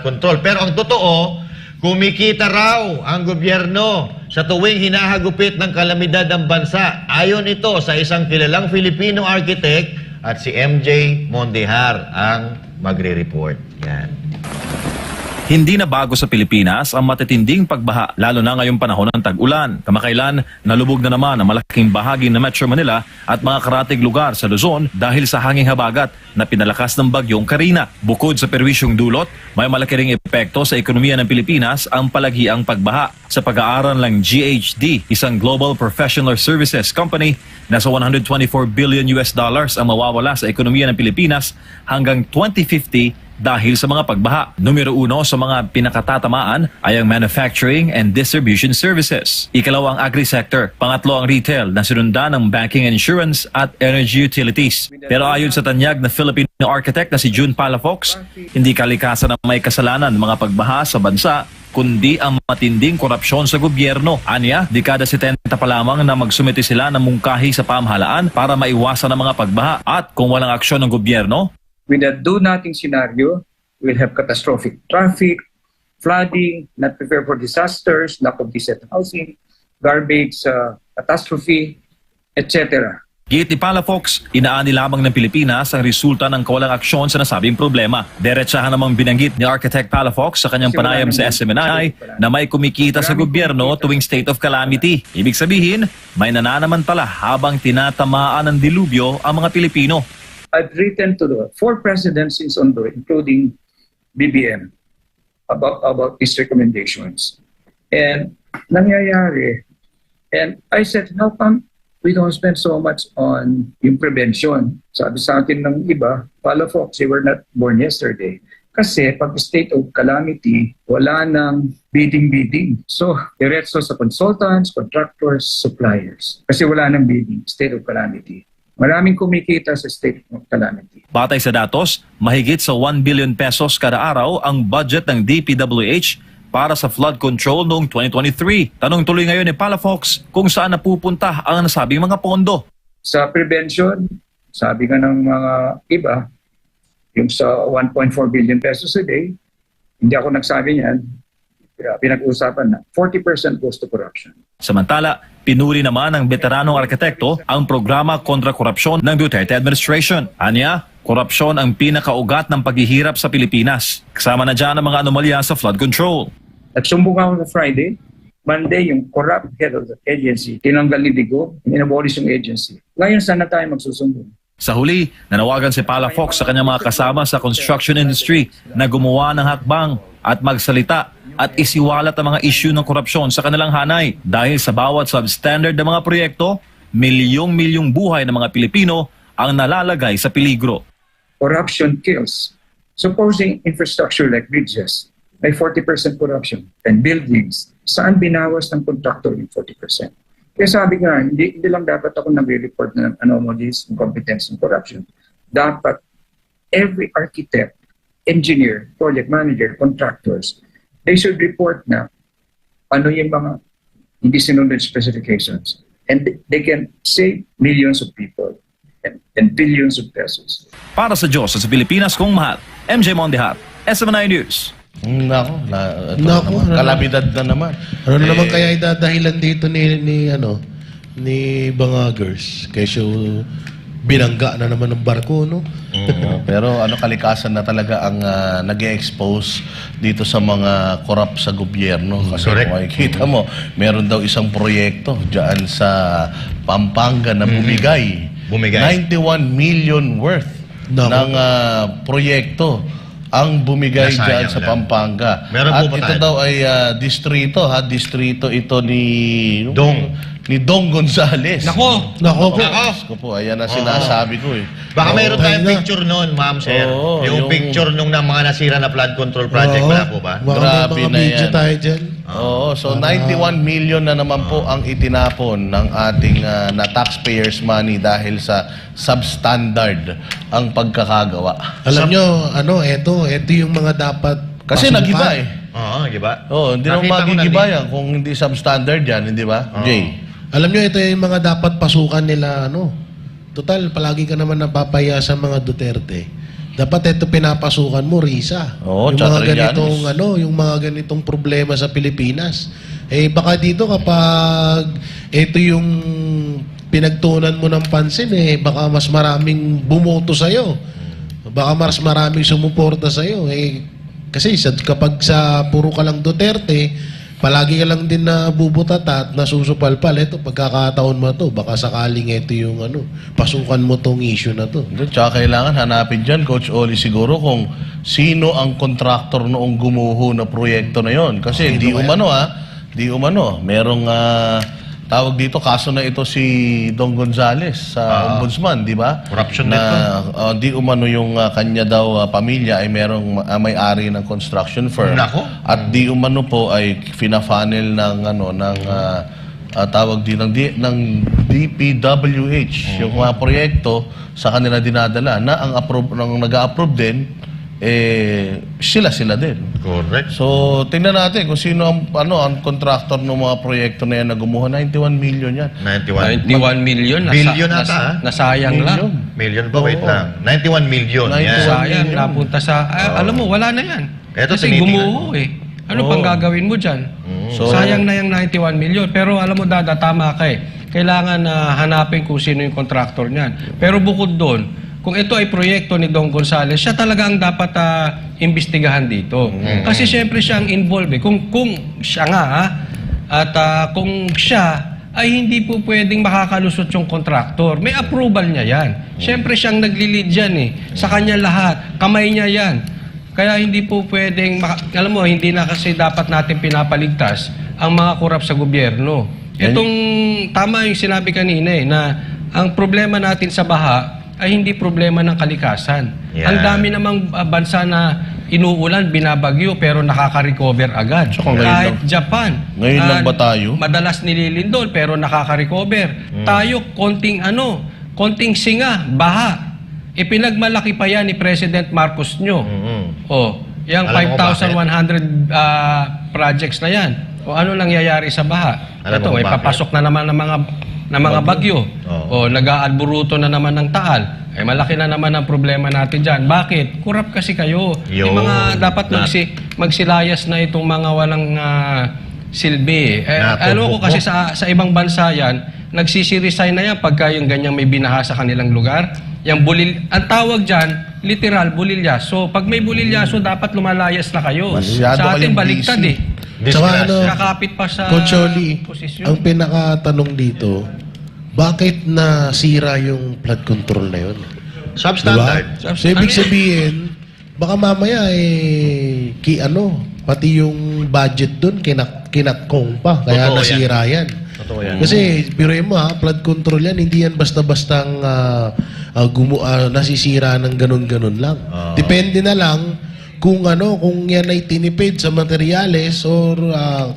control. Pero ang totoo, kumikita raw ang gobyerno sa tuwing hinahagupit ng kalamidad ang bansa. Ayon ito sa isang kilalang Filipino architect at si MJ Mondehar ang magre-report. Yan. Hindi na bago sa Pilipinas ang matitinding pagbaha, lalo na ngayong panahon ng tag-ulan. Kamakailan, nalubog na naman ang malaking bahagi ng Metro Manila at mga karatig lugar sa Luzon dahil sa hanging habagat na pinalakas ng bagyong Karina. Bukod sa perwisyong dulot, may malaki ring epekto sa ekonomiya ng Pilipinas ang palagiang pagbaha. Sa pag-aaral ng GHD, isang global professional services company, nasa $124 billion ang mawawala sa ekonomiya ng Pilipinas hanggang 2050 dahil sa mga pagbaha. Numero 1 sa mga pinakatatamaan ay ang manufacturing and distribution services. Ikalawa ang agri-sector. Pangatlo ang retail na sinundan ng banking and insurance at energy utilities. Pero ayon sa tanyag na Filipino architect na si June Palafox, hindi kalikasan ang may kasalanan ng mga pagbaha sa bansa, kundi ang matinding korupsyon sa gobyerno. Anya, dekada 70 pa lamang na magsumiti sila ng mungkahi sa pamahalaan para maiwasan ang mga pagbaha. At kung walang aksyon ng gobyerno, with a do-nothing scenario, we'll have catastrophic traffic, flooding, not prepared for disasters, lack of decent housing, garbage, catastrophe, etc. Giit ni Palafox, inaani lamang ng Pilipinas ang resulta ng kawalang aksyon sa nasabing problema. Diretsahan namang binanggit ni Architect Palafox sa kanyang panayam sa SMNI na may kumikita sa gobyerno tuwing state of calamity. Ibig sabihin, may nananamantala habang tinatamaan ng dilubyo ang mga Pilipino. I've written to the 4 presidents since Ondo, including BBM, about these recommendations. And nangyayari, and I said, how come we don't spend so much on yung prevention? Sabi sa atin ng iba, Palafox, they were not born yesterday. Kasi pag state of calamity, wala nang bidding. So, diretso sa consultants, contractors, suppliers. Kasi wala nang bidding, state of calamity. Maraming kumikita sa state of calamity. Batay sa datos, mahigit sa 1 billion pesos kada araw ang budget ng DPWH para sa flood control noong 2023. Tanong tuloy ngayon ni Palafox kung saan napupunta ang nasabing mga pondo. Sa prevention, sabi nga ng mga iba, yung sa 1.4 billion pesos a day, hindi ako nagsabi niyan, pinag-uusapan na 40% goes to corruption. Samantala, pinuri naman ng veteranong arkitekto ang programa kontra korupsyon ng Duterte administration. Anya, korupsyon ang pinakaugat ng paghihirap sa Pilipinas. Kasama na dyan ang mga anomalya sa flood control. Nagsumbong ako sa Friday. Monday, yung corrupt head of the agency, tinanggal ni Digo, inabolish yung agency. Ngayon, sana tayo magsusumbong? Sa huli, nanawagan si Palafox sa kanyang mga kasama sa construction industry na gumawa ng hakbang at magsalita at isiwalat ang mga issue ng korupsyon sa kanilang hanay. Dahil sa bawat substandard na mga proyekto, milyong-milyong buhay ng mga Pilipino ang nalalagay sa peligro. Corruption kills. Supposing infrastructure like bridges, may 40% corruption and buildings, saan binawas ng contractor yung 40%? Kaya sabi nga, hindi lang dapat ako nagre-report ng anomalies, incompetence, and corruption. Dapat every architect, engineer, project manager, contractors, they should report na ano yung mga hindi sinunod specifications. And they can save millions of people and billions of pesos. Para sa Diyos at sa Pilipinas kong mahal, MJ Mondehat, SM9 News. Nako, Kalamidad na naman. Ano naman kaya idadahilan dito ni Bangagers? Kaysa binangga na naman ng barko, no? Pero kalikasan na talaga ang nag-expose dito sa mga korap sa gobyerno. Kasi kung makikita mo, meron daw isang proyekto dyan sa Pampanga na bumigay. 91 million worth ng proyekto ang bumigay dyan sa Pampanga. At ito daw ay distrito ito ni Dong Gonzales. Nako po, ayan ang sinasabi ko eh. Baka mayroon tayong picture noon, ma'am, sir. Yung picture nung mga nasira na flood control project, wala po ba? Grabe na yan. Tayo dyan. So 91 million na naman po ang itinapon ng ating na taxpayers money dahil sa substandard ang pagkakagawa. Alam nyo, ito yung mga dapat kasi nagiba eh. Nagiba. Hindi naman magigiba yan kung hindi substandard yan, hindi ba? Jay. Alam nyo, ito yung mga dapat pasukan nila, Total, palagi ka naman napapaya sa mga Duterte. Dapat ito pinapasukan mo, Risa. Yung mga ganitong, yung mga ganitong problema sa Pilipinas. Baka dito kapag ito yung pinagtunan mo ng pansin, baka mas maraming bumoto sa'yo. Baka mas maraming sumuporta sa'yo. Kasi kapag sa puro ka lang Duterte, palagi ka lang din na bubutata at nasusupalpal. Ito, pagkakataon mo to, baka sakaling ito yung pasukan mo tong issue na to. Tsaka kailangan hanapin dyan, Coach Oli, siguro kung sino ang contractor noong gumuho na proyekto na yon. Kasi di umano, merong tawag dito, kaso na ito si Dong Gonzales sa ombudsman, di ba? Corruption di umano yung kanya daw pamilya ay merong may-ari ng construction firm. At di umano po ay fina-funnel ng tawag din ng DPWH yung mga proyekto sa kanila dinadala na ang nag-a-approve din sila din. Correct. So, tingnan natin kung sino ang contractor ng mga proyekto na yan na gumawa. 91 million yan. 91 million? Billion ata, nasayang lang. Million ba? Wait lang. 91 million. Sayang, napunta sa... alam mo, wala na yan. Kasi gumuho eh. Ano pang gagawin mo dyan? Sayang na yung 91 million. Pero alam mo, Dada, tama ka eh. Kailangan hanapin kung sino yung contractor niyan. Pero bukod doon, kung ito ay proyekto ni Dong Gonzales, siya talaga ang dapat imbestigahan dito. Kasi syempre siya ang involved eh. Kung siya nga, at kung siya ay hindi po pwedeng makakalusot yung contractor, may approval niya yan. Syempre siyang nagli-lead yan eh. Sa kanya lahat, kamay niya yan. Kaya hindi po pwedeng, alam mo, hindi na kasi dapat natin pinapaligtas ang mga korap sa gobyerno. Itong, tama yung sinabi kanina eh, na ang problema natin sa baha, ay hindi problema ng kalikasan. Ang dami namang bansa na inuulan, binabagyo, pero nakaka-recover agad. Kahit Japan. Ngayon lang ba tayo? Madalas nililindol, pero nakaka-recover. Tayo, konting singa, baha. Ipinagmalaki pa yan ni President Marcos nyo. Yung 5,100 projects na yan. O ano nangyayari sa baha? Ito, may papasok na naman ng mga bagyo. Nag-aalburuto na naman ng Taal. Malaki na naman ang problema natin dyan. Bakit? Kurap kasi kayo. Yung mga dapat magsilayas na itong mga walang silbi. Alam ko kasi sa ibang bansa yan, nagsisi-resign na yan pagka yung ganyang may binaha sa kanilang lugar. Yung ang tawag dyan, literal, bulilyaso. Pag may bulilyaso, dapat lumalayas na kayo. Sa atin, baliktad eh. Kakapit pa sa Coach Oli, posisyon. ang pinakatanong dito, bakit nasira yung flood control na yun? Substandard. Diba? So, ibig sabihin, baka mamaya pati yung budget dun, kinatkong pa. Kaya Totoo nasira yan. Totoo yan. Kasi, biruin mo flood control yan, hindi yan basta-bastang nasisira ng ganun-ganun lang. Depende na lang kung yan ay tinipid sa materyales or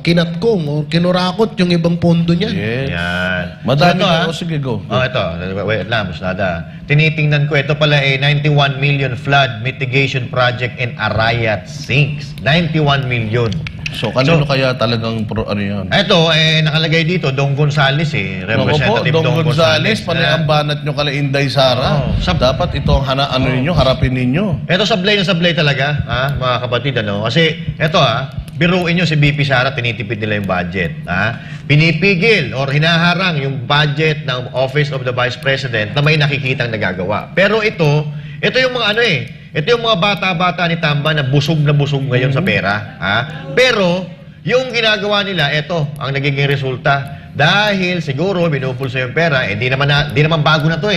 kinatkong or kinurakot yung ibang pondo niyan. Yan. Madami So, na. Sige, go. Ito. Wait lang, Musnada. Tinitingnan ko, ito pala 91 million flood mitigation project in Arayat Sinks. 91 million. So, kanino kaya talagang yan? Ito, nakalagay dito, Dong Gonzales Representative Dong Gonzales, panay ang banat nyo kala Inday Sara. Dapat ito ang ninyo, harapin ninyo. Ito sablay na sablay talaga, mga kapatid, Kasi, ito biruin nyo si BP Sara, tinitipid nila yung budget. Pinipigil or hinaharang yung budget ng Office of the Vice President na may nakikitang nagagawa. Pero ito yung mga ito yung mga bata-bata ni Tamba na busog ngayon sa pera. Pero, yung ginagawa nila, ito ang nagiging resulta. Dahil siguro binupulso yung pera, di naman bago na to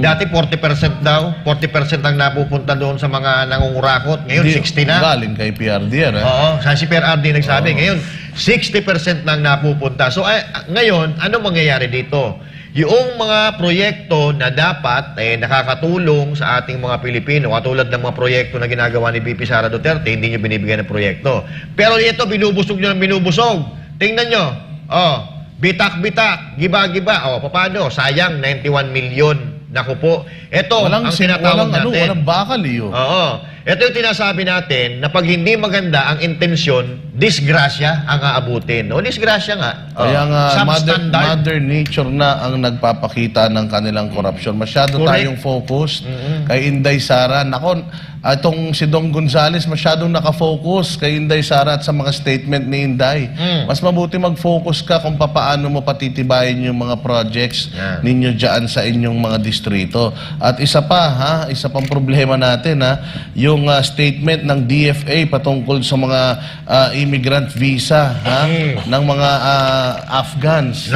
Dati 40% daw, 40% ang napupunta doon sa mga nangungurakot. Ngayon 60 na. Galing kay PRD yan. Oo, si PRD nagsabi. Ngayon, 60% nang napupunta. So, ngayon, ano mangyayari dito? Yung mga proyekto na dapat nakakatulong sa ating mga Pilipino, katulad ng mga proyekto na ginagawa ni BP Sara Duterte, hindi nyo binibigyan ng proyekto. Pero ito, binubusog nyo ng binubusog. Tingnan nyo. Bitak-bitak, giba-giba. Paano? Sayang, 91 million. Naku po. Ito, ang tinatawag natin. Walang bakal Oo. Ito yung tinasabi natin na pag hindi maganda ang intensyon, disgrasya ang aabutin. Disgrasya nga. Kaya nga, Substandard. Mother Nature na ang nagpapakita ng kanilang korupsyon. Masyado tayong focused kay Inday Sara. Nako, itong si Dong Gonzales masyadong nakafocus kay Inday Sara at sa mga statement ni Inday. Mas mabuti mag-focus ka kung paano mo patitibayin yung mga projects ninyo dyan sa inyong mga distrito. At isa pang problema natin, yung statement ng DFA patungkol sa mga immigrant visa ng mga Afghans.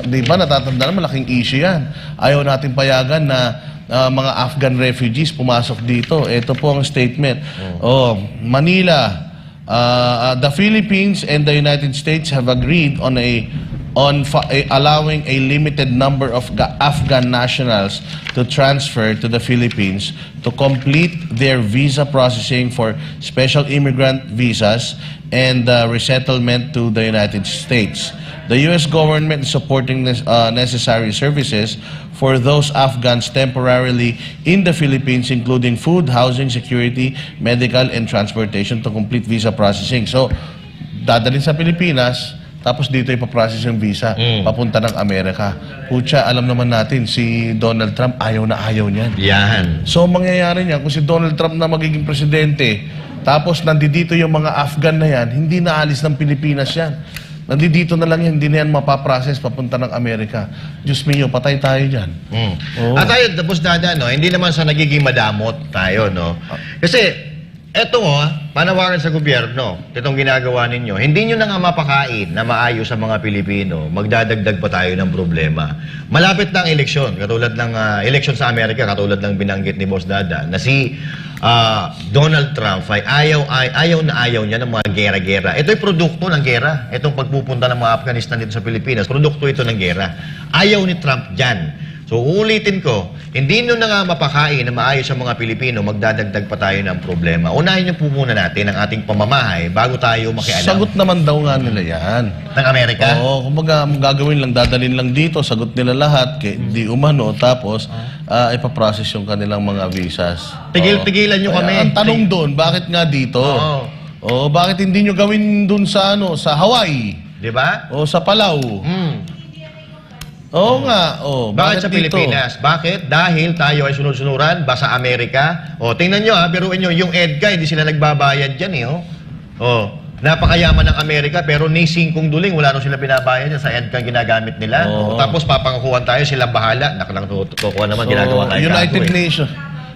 Di ba natatanda na malaking issue yan. Ayaw natin payagan na mga Afghan refugees pumasok dito. Ito po ang statement. Manila, the Philippines and the United States have agreed on allowing a limited number of Afghan nationals to transfer to the Philippines to complete their visa processing for special immigrant visas and resettlement to the United States. The U.S. government is supporting necessary services for those Afghans temporarily in the Philippines, including food, housing, security, medical, and transportation to complete visa processing. So, dadalhin sa Pilipinas, tapos dito ipaprocess yung visa, papunta ng Amerika. Pucha, alam naman natin, si Donald Trump, ayaw na ayaw niyan. Yan. So, mangyayari niyan, kung si Donald Trump na magiging presidente, tapos nandito yung mga Afghan na yan, hindi na alis ng Pilipinas yan. Nandito na lang yan, hindi na yan mapaprocess papunta ng Amerika. Diyos mio, patay tayo dyan. At tayo, tapos hindi naman sa nagiging madamot tayo, Kasi, eto panawagan sa gobyerno, itong ginagawa ninyo, hindi nyo na nga mapakain na maayos sa mga Pilipino, magdadagdag pa tayo ng problema. Malapit na ang eleksyon, katulad ng eleksyon sa Amerika, katulad ng binanggit ni Boss Dada, na si Donald Trump ay ayaw niya ng mga gera-gera. Ito'y produkto ng gera. Itong pagpupunta ng mga Afghanistan dito sa Pilipinas, produkto ito ng gera. Ayaw ni Trump dyan. So, uulitin ko, hindi nyo na nga mapakain na maayos sa mga Pilipino, magdadagdag pa tayo ng problema. Unahin nyo po muna natin ang ating pamamahay bago tayo makialam. Sagot naman daw nga nila yan. Ng Amerika? Oo, kumbaga, gagawin lang, dadalhin lang dito, sagot nila lahat, di umano, tapos ipaprocess yung kanilang mga visas. Tigil-tigilan nyo kami. Ang tanong doon, bakit nga dito? Bakit hindi nyo gawin doon sa Hawaii? Di ba? O sa Palau? Oo nga. Bakit sa dito? Pilipinas? Bakit? Dahil tayo ay sunod-sunuran ba sa Amerika? Tingnan nyo biruin nyo, yung EDCA, hindi sila nagbabayad dyan napakayaman ng Amerika, pero ni 5 duling, wala rin sila binabayad yan sa EDCA ginagamit nila. Tapos papangakuhan tayo, sila bahala. Nakalang tutukuha naman, ginagawa tayo. United Nations.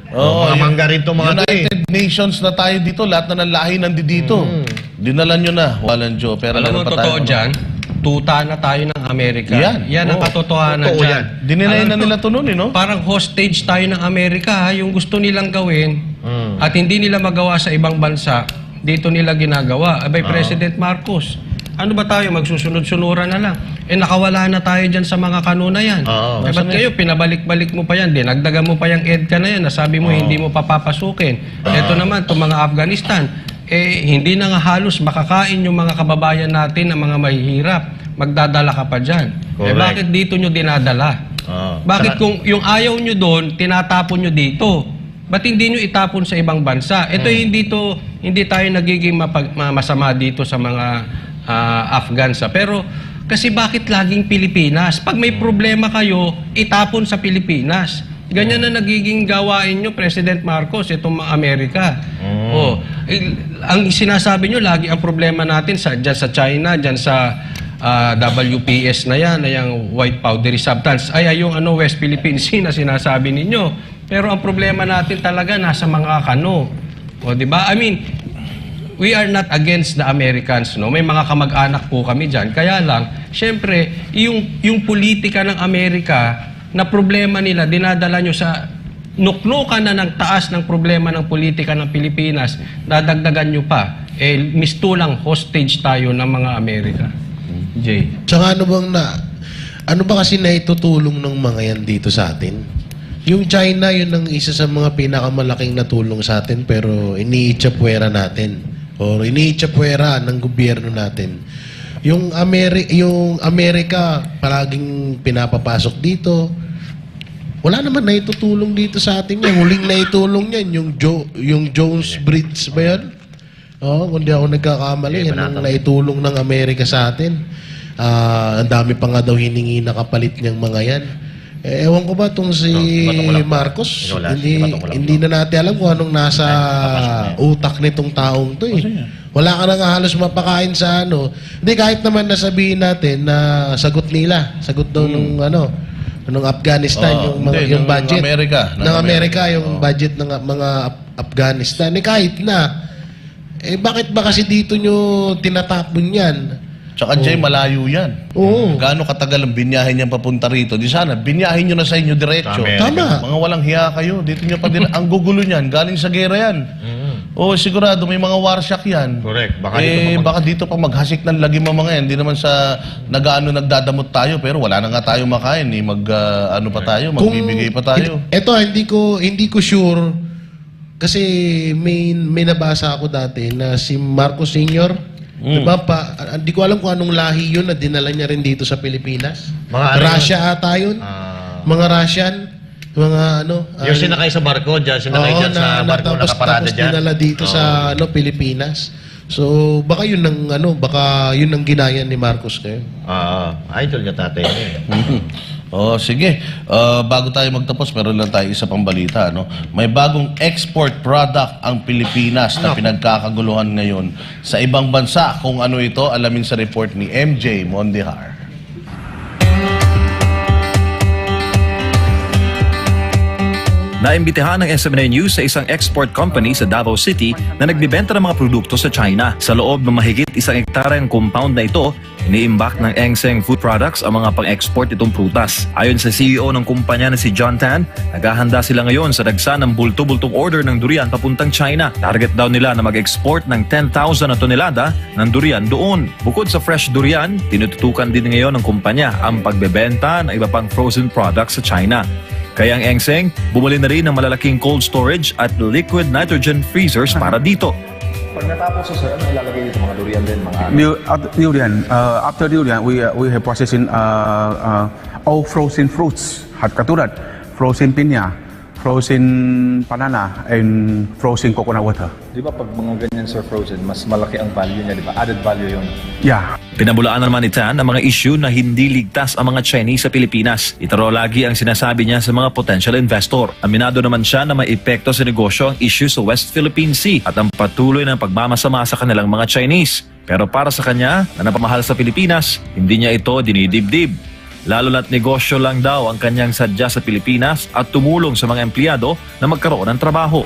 Mga mangga rin to mga United Nations na tayo dito, lahat na ng lahi nandito. Dinalan nyo na. Walang Joe. Pero alam mo, totoo dyan, tuta na tayo ng Amerika. Yan ang katotohanan Totoo dyan. yan. Dinilay na nila to noon, no? Parang hostage tayo ng Amerika, ha? Yung gusto nilang gawin at hindi nila magawa sa ibang bansa, dito nila ginagawa. Abay, President Marcos, ano ba tayo? Magsusunod-sunuran na lang. Nakawala na tayo dyan sa mga kanuna yan. Ba't kayo, pinabalik-balik mo pa yan, dinagdagan mo pa yung EDCA na yan, nasabi mo hindi mo papapasukin. Ito naman, itong mga Afghanistan, hindi na nga halos makakain yung mga kababayan natin na mga mahihirap. Magdadala ka pa dyan. Bakit dito nyo dinadala? Bakit kung yung ayaw nyo doon, tinatapon nyo dito? Ba't hindi nyo itapon sa ibang bansa? Ito hindi tayo nagiging masama dito sa mga Afghans. Pero kasi bakit laging Pilipinas? Pag may problema kayo, itapon sa Pilipinas. Ganyan na nagiging gawain nyo, President Marcos, itong mga Amerika. Ang sinasabi nyo, lagi ang problema natin dyan sa China, dyan sa WPS na yan, na yung white powdery substance. Yung West Philippine Sea na sinasabi ninyo. Pero ang problema natin talaga nasa mga kano. Diba? I mean, we are not against the Americans, no? May mga kamag-anak po kami dyan. Kaya lang, syempre, yung politika ng Amerika na problema nila, dinadala nyo sa nuknukan na ng taas ng problema ng politika ng Pilipinas, dadagdagan nyo pa. Mistulang hostage tayo ng mga Amerika. Jay. Tsaka ano ba kasi naitutulong ng mga yan dito sa atin? Yung China, yun ang isa sa mga pinakamalaking natulong sa atin, pero iniitsapwera natin. O iniitsapwera ng gobyerno natin. Yung Amerika, palaging pinapapasok dito. Wala naman naitutulong dito sa atin yan. Huling naitulong yan, yung Jones Bridge ba yan? Kung di ako nagkakamali, yan ang naitulong ng Amerika sa atin. Ang dami pa nga daw hiningi na kapalit niyang mga yan. Ewan ko ba itong si Marcos? Hindi na natin alam kung anong nasa utak nitong taong to eh. Wala ka na nga halos mapakain sa ano. Hindi, kahit naman nasabihin natin na sagot nila. Sagot daw nung Afghanistan, yung budget. Ng Amerika, yung budget ng mga Afghanistan. Kahit na, bakit ba kasi dito nyo tinatapon yan? Tsaka Jay, malayo yan. Gaano katagal ang binyahin niyan papunta rito? Di sana, binyahin nyo na sa inyo diretso. Tama. Mga walang hiya kayo. Dito nyo pa din. Ang gugulo niyan, galing sa gera yan. Sigurado, may mga warsyak yan. Correct. Baka dito pa maghasik ng lagi mga yan. Hindi naman sa nagdadamot tayo, pero wala na nga tayo makain. Magbibigay pa tayo. Ito, hindi ko sure. Kasi may nabasa ako dati na si Marcos Sr., diba hindi ko alam kung anong lahi yun na dinala niya rin dito sa Pilipinas. Russia ata yun. Mga Russian. Yung sinakay sa barko dyan, sinakay dyan sa barko, nakaparada dyan. Dinala dito sa Pilipinas. So baka yun ang ginaya ni Marcos kayo. Idol niya tatay niya. Sige. Bago tayo magtapos, meron lang tayo isa pang balita. May bagong export product ang Pilipinas na pinagkakaguluhan ngayon sa ibang bansa. Kung ano ito, alamin sa report ni MJ Mondihar. Naimbitahan ng SMNA News sa isang export company sa Davao City na nagbibenta ng mga produkto sa China. Sa loob ng mahigit 1 hektaryang compound na ito, iniimbak ng Engseng Food Products ang mga pang-export itong prutas. Ayon sa CEO ng kumpanya na si John Tan, naghahanda sila ngayon sa dagsa ng bulto-bultong order ng durian papuntang China. Target daw nila na mag-export ng 10,000 na tonelada ng durian doon. Bukod sa fresh durian, tinututukan din ngayon ng kumpanya ang pagbebenta ng iba pang frozen products sa China. Kaya ang Engseng, bumili na rin ng malalaking cold storage at liquid nitrogen freezers para dito. Pag natapos sir, ano ilalagay dito? Mga durian din? After durian, we have processing all frozen fruits. Katulad, frozen pinya, frozen banana, and frozen coconut water. Di ba pag mga ganyan sir frozen, mas malaki ang value niya, di ba? Added value yun. Yeah. Pinabulaan naman ni Tan ang mga issue na hindi ligtas ang mga Chinese sa Pilipinas. Ito raw lagi ang sinasabi niya sa mga potential investor. Aminado naman siya na may epekto sa negosyo ang issue sa West Philippine Sea at ang patuloy ng pagmamasama sa kanilang mga Chinese. Pero para sa kanya, na napamahal sa Pilipinas, hindi niya ito dinidibdib. lalo na't negosyo lang daw ang kanyang sadya sa Pilipinas at tumulong sa mga empleyado na magkaroon ng trabaho.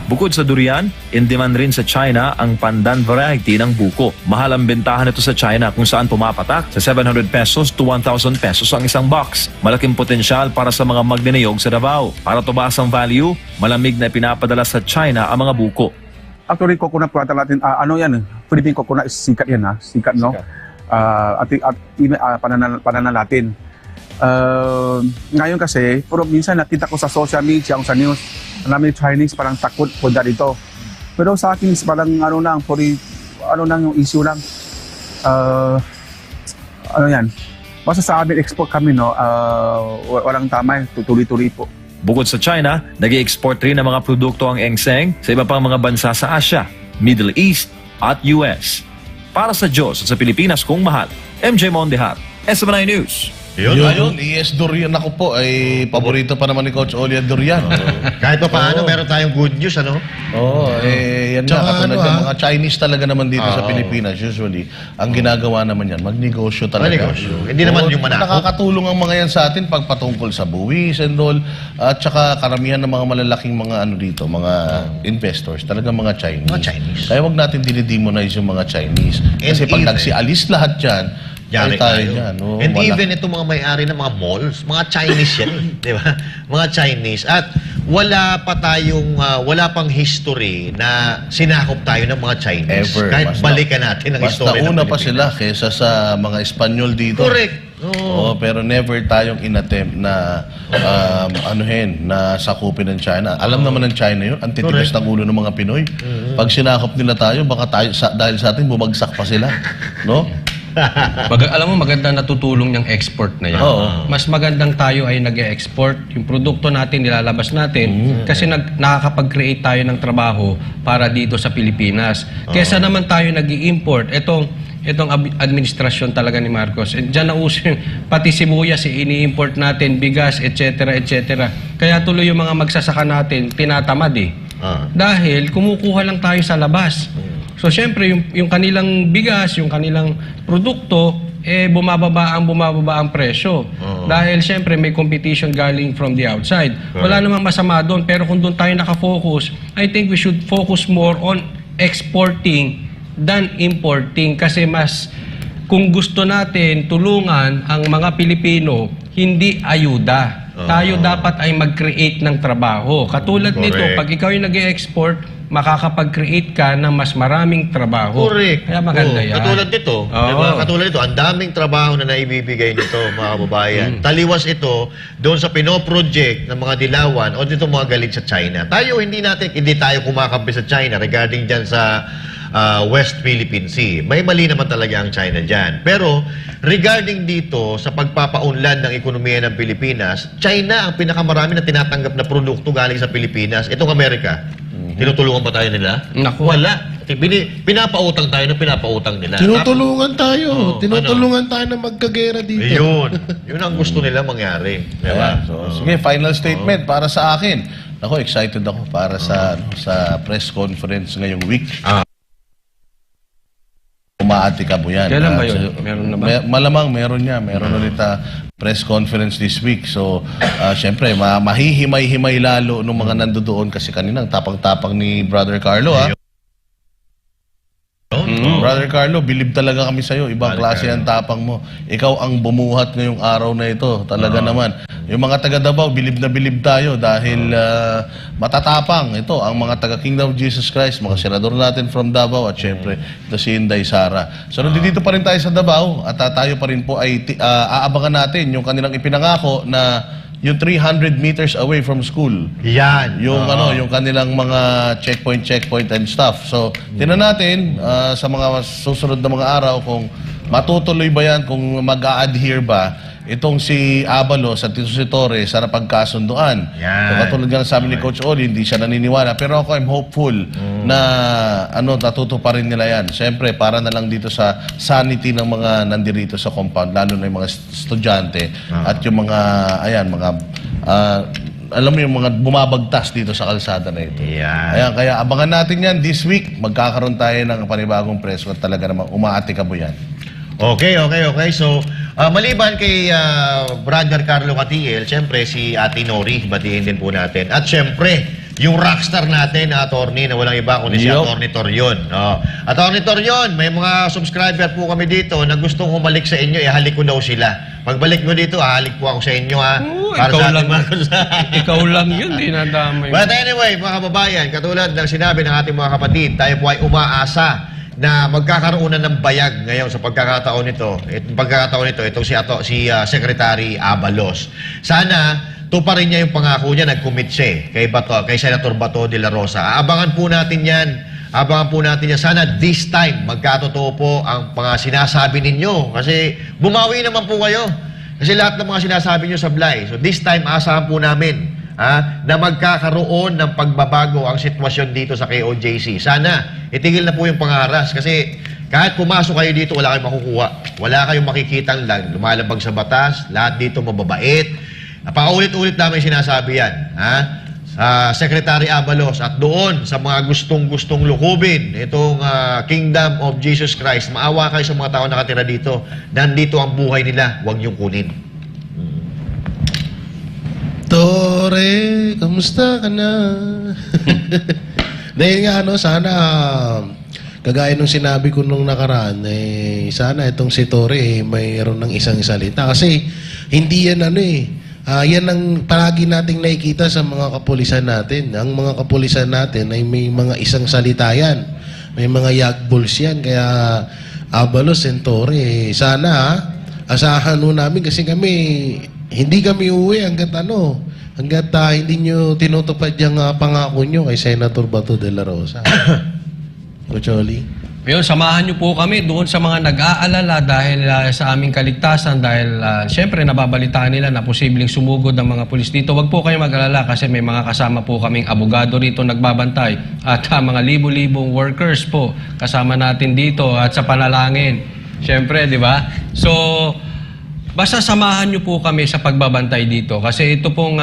Bukod sa durian, in demand rin sa China ang pandan variety ng buko. Mahal ang bentahan nito sa China kung saan pumapatak sa 700 pesos to 1,000 pesos ang isang box. Malaking potensyal para sa mga magniniyog sa Davao. Para tumaas ang value, malamig na pinapadala sa China ang mga buko. Actually, coconut po natin, ano yan, Philippine coconut, sikat yan ha, sikat no? Pananan natin. Ngayon kasi, pero minsan nakita ko sa social media, sa news, marami Chinese parang takot punta dito. Pero sa akin, parang ano lang, yung issue lang. Ano yan, basta sa amin, export kami, no? Walang tama, tuloy-tuloy po. Bukod sa China, nag-i-export rin ng mga produkto ang Engseng sa iba pang mga bansa sa Asia, Middle East at US. Para sa Diyos at sa Pilipinas kung mahal, MJ Mondehat, SMNI News. Ayun, ES Durian ako po ay paborito pa naman ni Coach Oli ang Durian. Kahit pa paano, meron tayong good news, ano? Oo, yan na. Katulad ng mga Chinese talaga naman dito sa Pilipinas, usually, ang ginagawa naman yan, magnegosyo talaga. Magnegosyo. Hindi naman yung manakot. Nakakatulong ang mga yan sa atin pag patungkol sa buwis and all, at saka karamihan ng mga malalaking mga ano dito, mga investors, talaga mga Chinese. Mga Chinese. Kaya wag natin dinidemonize yung mga Chinese. Kasi pag nagsialis lahat yan, Yari tayo tayo. dyan. Oh, And wala. even itong mga may-ari ng mga malls, mga Chinese yan, di ba? Mga Chinese. At wala pang history na sinakop tayo ng mga Chinese. Ever. Kahit balikan natin ang history ng Basta una pa Pilipinas. sila kesa sa mga Espanyol dito. Correct. Oo, pero never tayong inattempt na na sakupin ng China. Alam naman ng China yun, ang titigas ng ulo ng mga Pinoy. Pag sinakop nila tayo, baka dahil sa atin bumagsak pa sila. No? Alam mo, maganda natutulong yung export na yan. Oo. Mas magandang tayo ay nag-export. Yung produkto natin, nilalabas natin. Kasi nakakapag-create tayo ng trabaho para dito sa Pilipinas. Kesa naman tayo nag-i-import. Itong administrasyon talaga ni Marcos. Diyan na uso yung pati sibuyas, ini-import natin, bigas, etc. etc. Kaya tuloy yung mga magsasaka natin, tinatamad eh. Dahil kumukuha lang tayo sa labas. So, syempre, yung kanilang bigas, yung kanilang produkto, bumababa ang presyo. Dahil, syempre, may competition galing from the outside. Wala namang masama doon. Pero kung doon tayo nakafocus, I think we should focus more on exporting than importing. Kasi kung gusto natin tulungan ang mga Pilipino, hindi ayuda. Tayo dapat ay mag-create ng trabaho. Katulad nito, pag ikaw yung nag-i-export, makakapag-create ka ng mas maraming trabaho. Correct. Kaya maganda yan. Katulad nito, diba? Katulad nito, ang daming trabaho na naibibigay nito, mga kababayan. Taliwas ito doon sa pinoproject ng mga dilawan o dito mga galit sa China. Hindi tayo kumakampi sa China regarding dyan sa West Philippine Sea. May mali naman talaga ang China dyan. Pero regarding dito sa pagpapaunlad ng ekonomiya ng Pilipinas, China ang pinakamarami na tinatanggap na produkto galing sa Pilipinas. Itong Amerika, tinutulungan ba tayo nila? Naku. Wala. Pinapautang tayo na pinapautang nila. Tinutulungan tayo. Tinutulungan tayo na magkagera dito. Yun ang gusto nila mangyari. Diba? Sige, final statement para sa akin. Ako, excited ako para sa press conference ngayong week. Umaati ka po yan. Kailan ba yun? Meron na ba? Malamang meron niya. Meron ulit press conference this week. So, syempre, mahihimay-himay lalo nung mga nandoon kasi kaninang tapang-tapang ni Brother Carlo, Brother Carlo, bilib talaga kami sa'yo. Ibang klase ang tapang mo. Ikaw ang bumuhat ngayong araw na ito. Talaga naman. Yung mga taga Davao, bilib na bilib tayo dahil matatapang. Ito, ang mga taga Kingdom of Jesus Christ, mga senador natin from Davao at syempre, ito si Inday Sara. So, nandito pa rin tayo sa Davao at tayo pa rin po ay aabangan natin yung kanilang ipinangako na yung 300 meters away from school. Yan. Yung kanilang mga checkpoint and stuff. So, tinan natin sa mga susunod na mga araw kung matutuloy ba yan, kung mag-a-adhere ba itong si Abalos at ito si Torres sa napagkasunduan. So, katulad nga sabi ni Coach Oli, hindi siya naniniwala. Pero ako, I'm hopeful na natutuparin nila yan. Siyempre, para na lang dito sa sanity ng mga nandirito sa compound, lalo na yung mga estudyante at yung mga, alam mo yung mga bumabagtas dito sa kalsada na ito. Kaya abangan natin yan this week. Magkakaroon tayo ng panibagong preso at talaga namang umaati ka mo yan. Okay. So, Maliban kay Brother Carlo Catiel, siyempre si Ate Nori, batiin din po natin. At siyempre, yung rockstar natin na attorney na walang iba kundi si Attorney Torion. Attorney Torion, may mga subscriber po kami dito na gustong humalik sa inyo, ihalik ko daw sila. Pagbalik mo dito, halik po ako sa inyo ha. Para ikaw sa ating lang. mga Ikaw lang yun, dinadamay. But anyway, mga kababayan, katulad ng sinabi ng ating mga kapatid, tayo po ay umaasa na magkakaroon na ng bayag ngayon sa pagkakataon nito. Itong si Secretary Abalos. Sana tuparin niya yung pangako niya, nag-commit siya kay Senator Bato de la Rosa. Abangan po natin yan. Sana this time magkatotoo po ang mga sinasabi ninyo. Kasi bumawi naman po kayo. Kasi lahat ng mga sinasabi nyo sablay. So this time, asahan po namin na magkakaroon ng pagbabago ang sitwasyon dito sa KOJC. Sana itigil na po yung pangaras. Kasi kahit pumasok kayo dito, wala kayong makukuha. Wala kayong makikitang lumalabag sa batas. Lahat dito mababait. Paulit-ulit namin sinasabi yan. Sa Secretary Abalos at doon sa mga gustong lukubin itong Kingdom of Jesus Christ, maawa kayo sa mga tao nakatira dito. Nandito ang buhay nila, huwag niyong kunin. Tore, kamusta ka na? Dahil nga, sana kagaya nung sinabi ko nung nakaraan, sana itong si Tore mayroon ng isang salita. Kasi hindi yan yan ang palagi nating nakikita sa mga kapulisan natin. Ang mga kapulisan natin ay may mga isang salita yan. May mga yagbuls yan. Kaya Abalos and Tore, sana asahan nun namin kasi hindi kami uwi hanggat hindi nyo tinutupad yung pangako nyo kay Senator Bato de la Rosa. Kucholi? Ngayon, samahan niyo po kami doon sa mga nag-aalala dahil sa aming kaligtasan dahil siyempre nababalitaan nila na posibleng sumugod ng mga pulis dito. Huwag po kayo mag-alala kasi may mga kasama po kaming abogado rito nagbabantay at mga libo-libong workers po kasama natin dito at sa panalangin. Siyempre, di ba? So, basta samahan niyo po kami sa pagbabantay dito kasi ito pong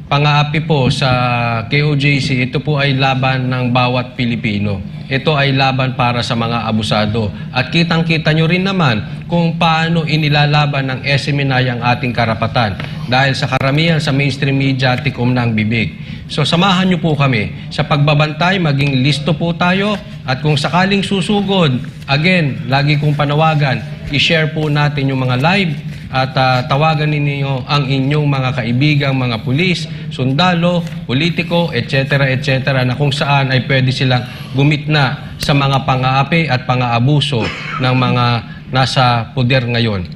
pang-aapi po sa KOJC, ito po ay laban ng bawat Pilipino. Ito ay laban para sa mga abusado. At kitang-kita nyo rin naman kung paano inilalaban ng SMNI ang ating karapatan. Dahil sa karamihan sa mainstream media, tikom na ang bibig. So samahan nyo po kami sa pagbabantay, maging listo po tayo. At kung sakaling susugod, again, lagi kong panawagan, i-share po natin yung mga live at tawagan ninyo ang inyong mga kaibigang, mga pulis, sundalo, politiko, etc. na kung saan ay pwede silang gumitna sa mga pang-aapi at pang-aabuso ng mga nasa poder ngayon.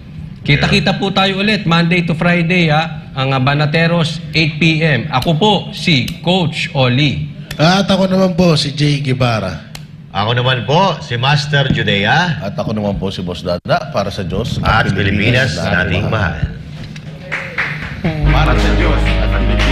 Kita-kita po tayo ulit, Monday to Friday, ang Banateros, 8 p.m. Ako po, si Coach Oli. At ako naman po, si Jay Guevara. Ako naman po, si Master Judea. At ako naman po si Boss Dada para sa Diyos at Pilipinas nating mahal. Para sa Diyos at Pilipinas.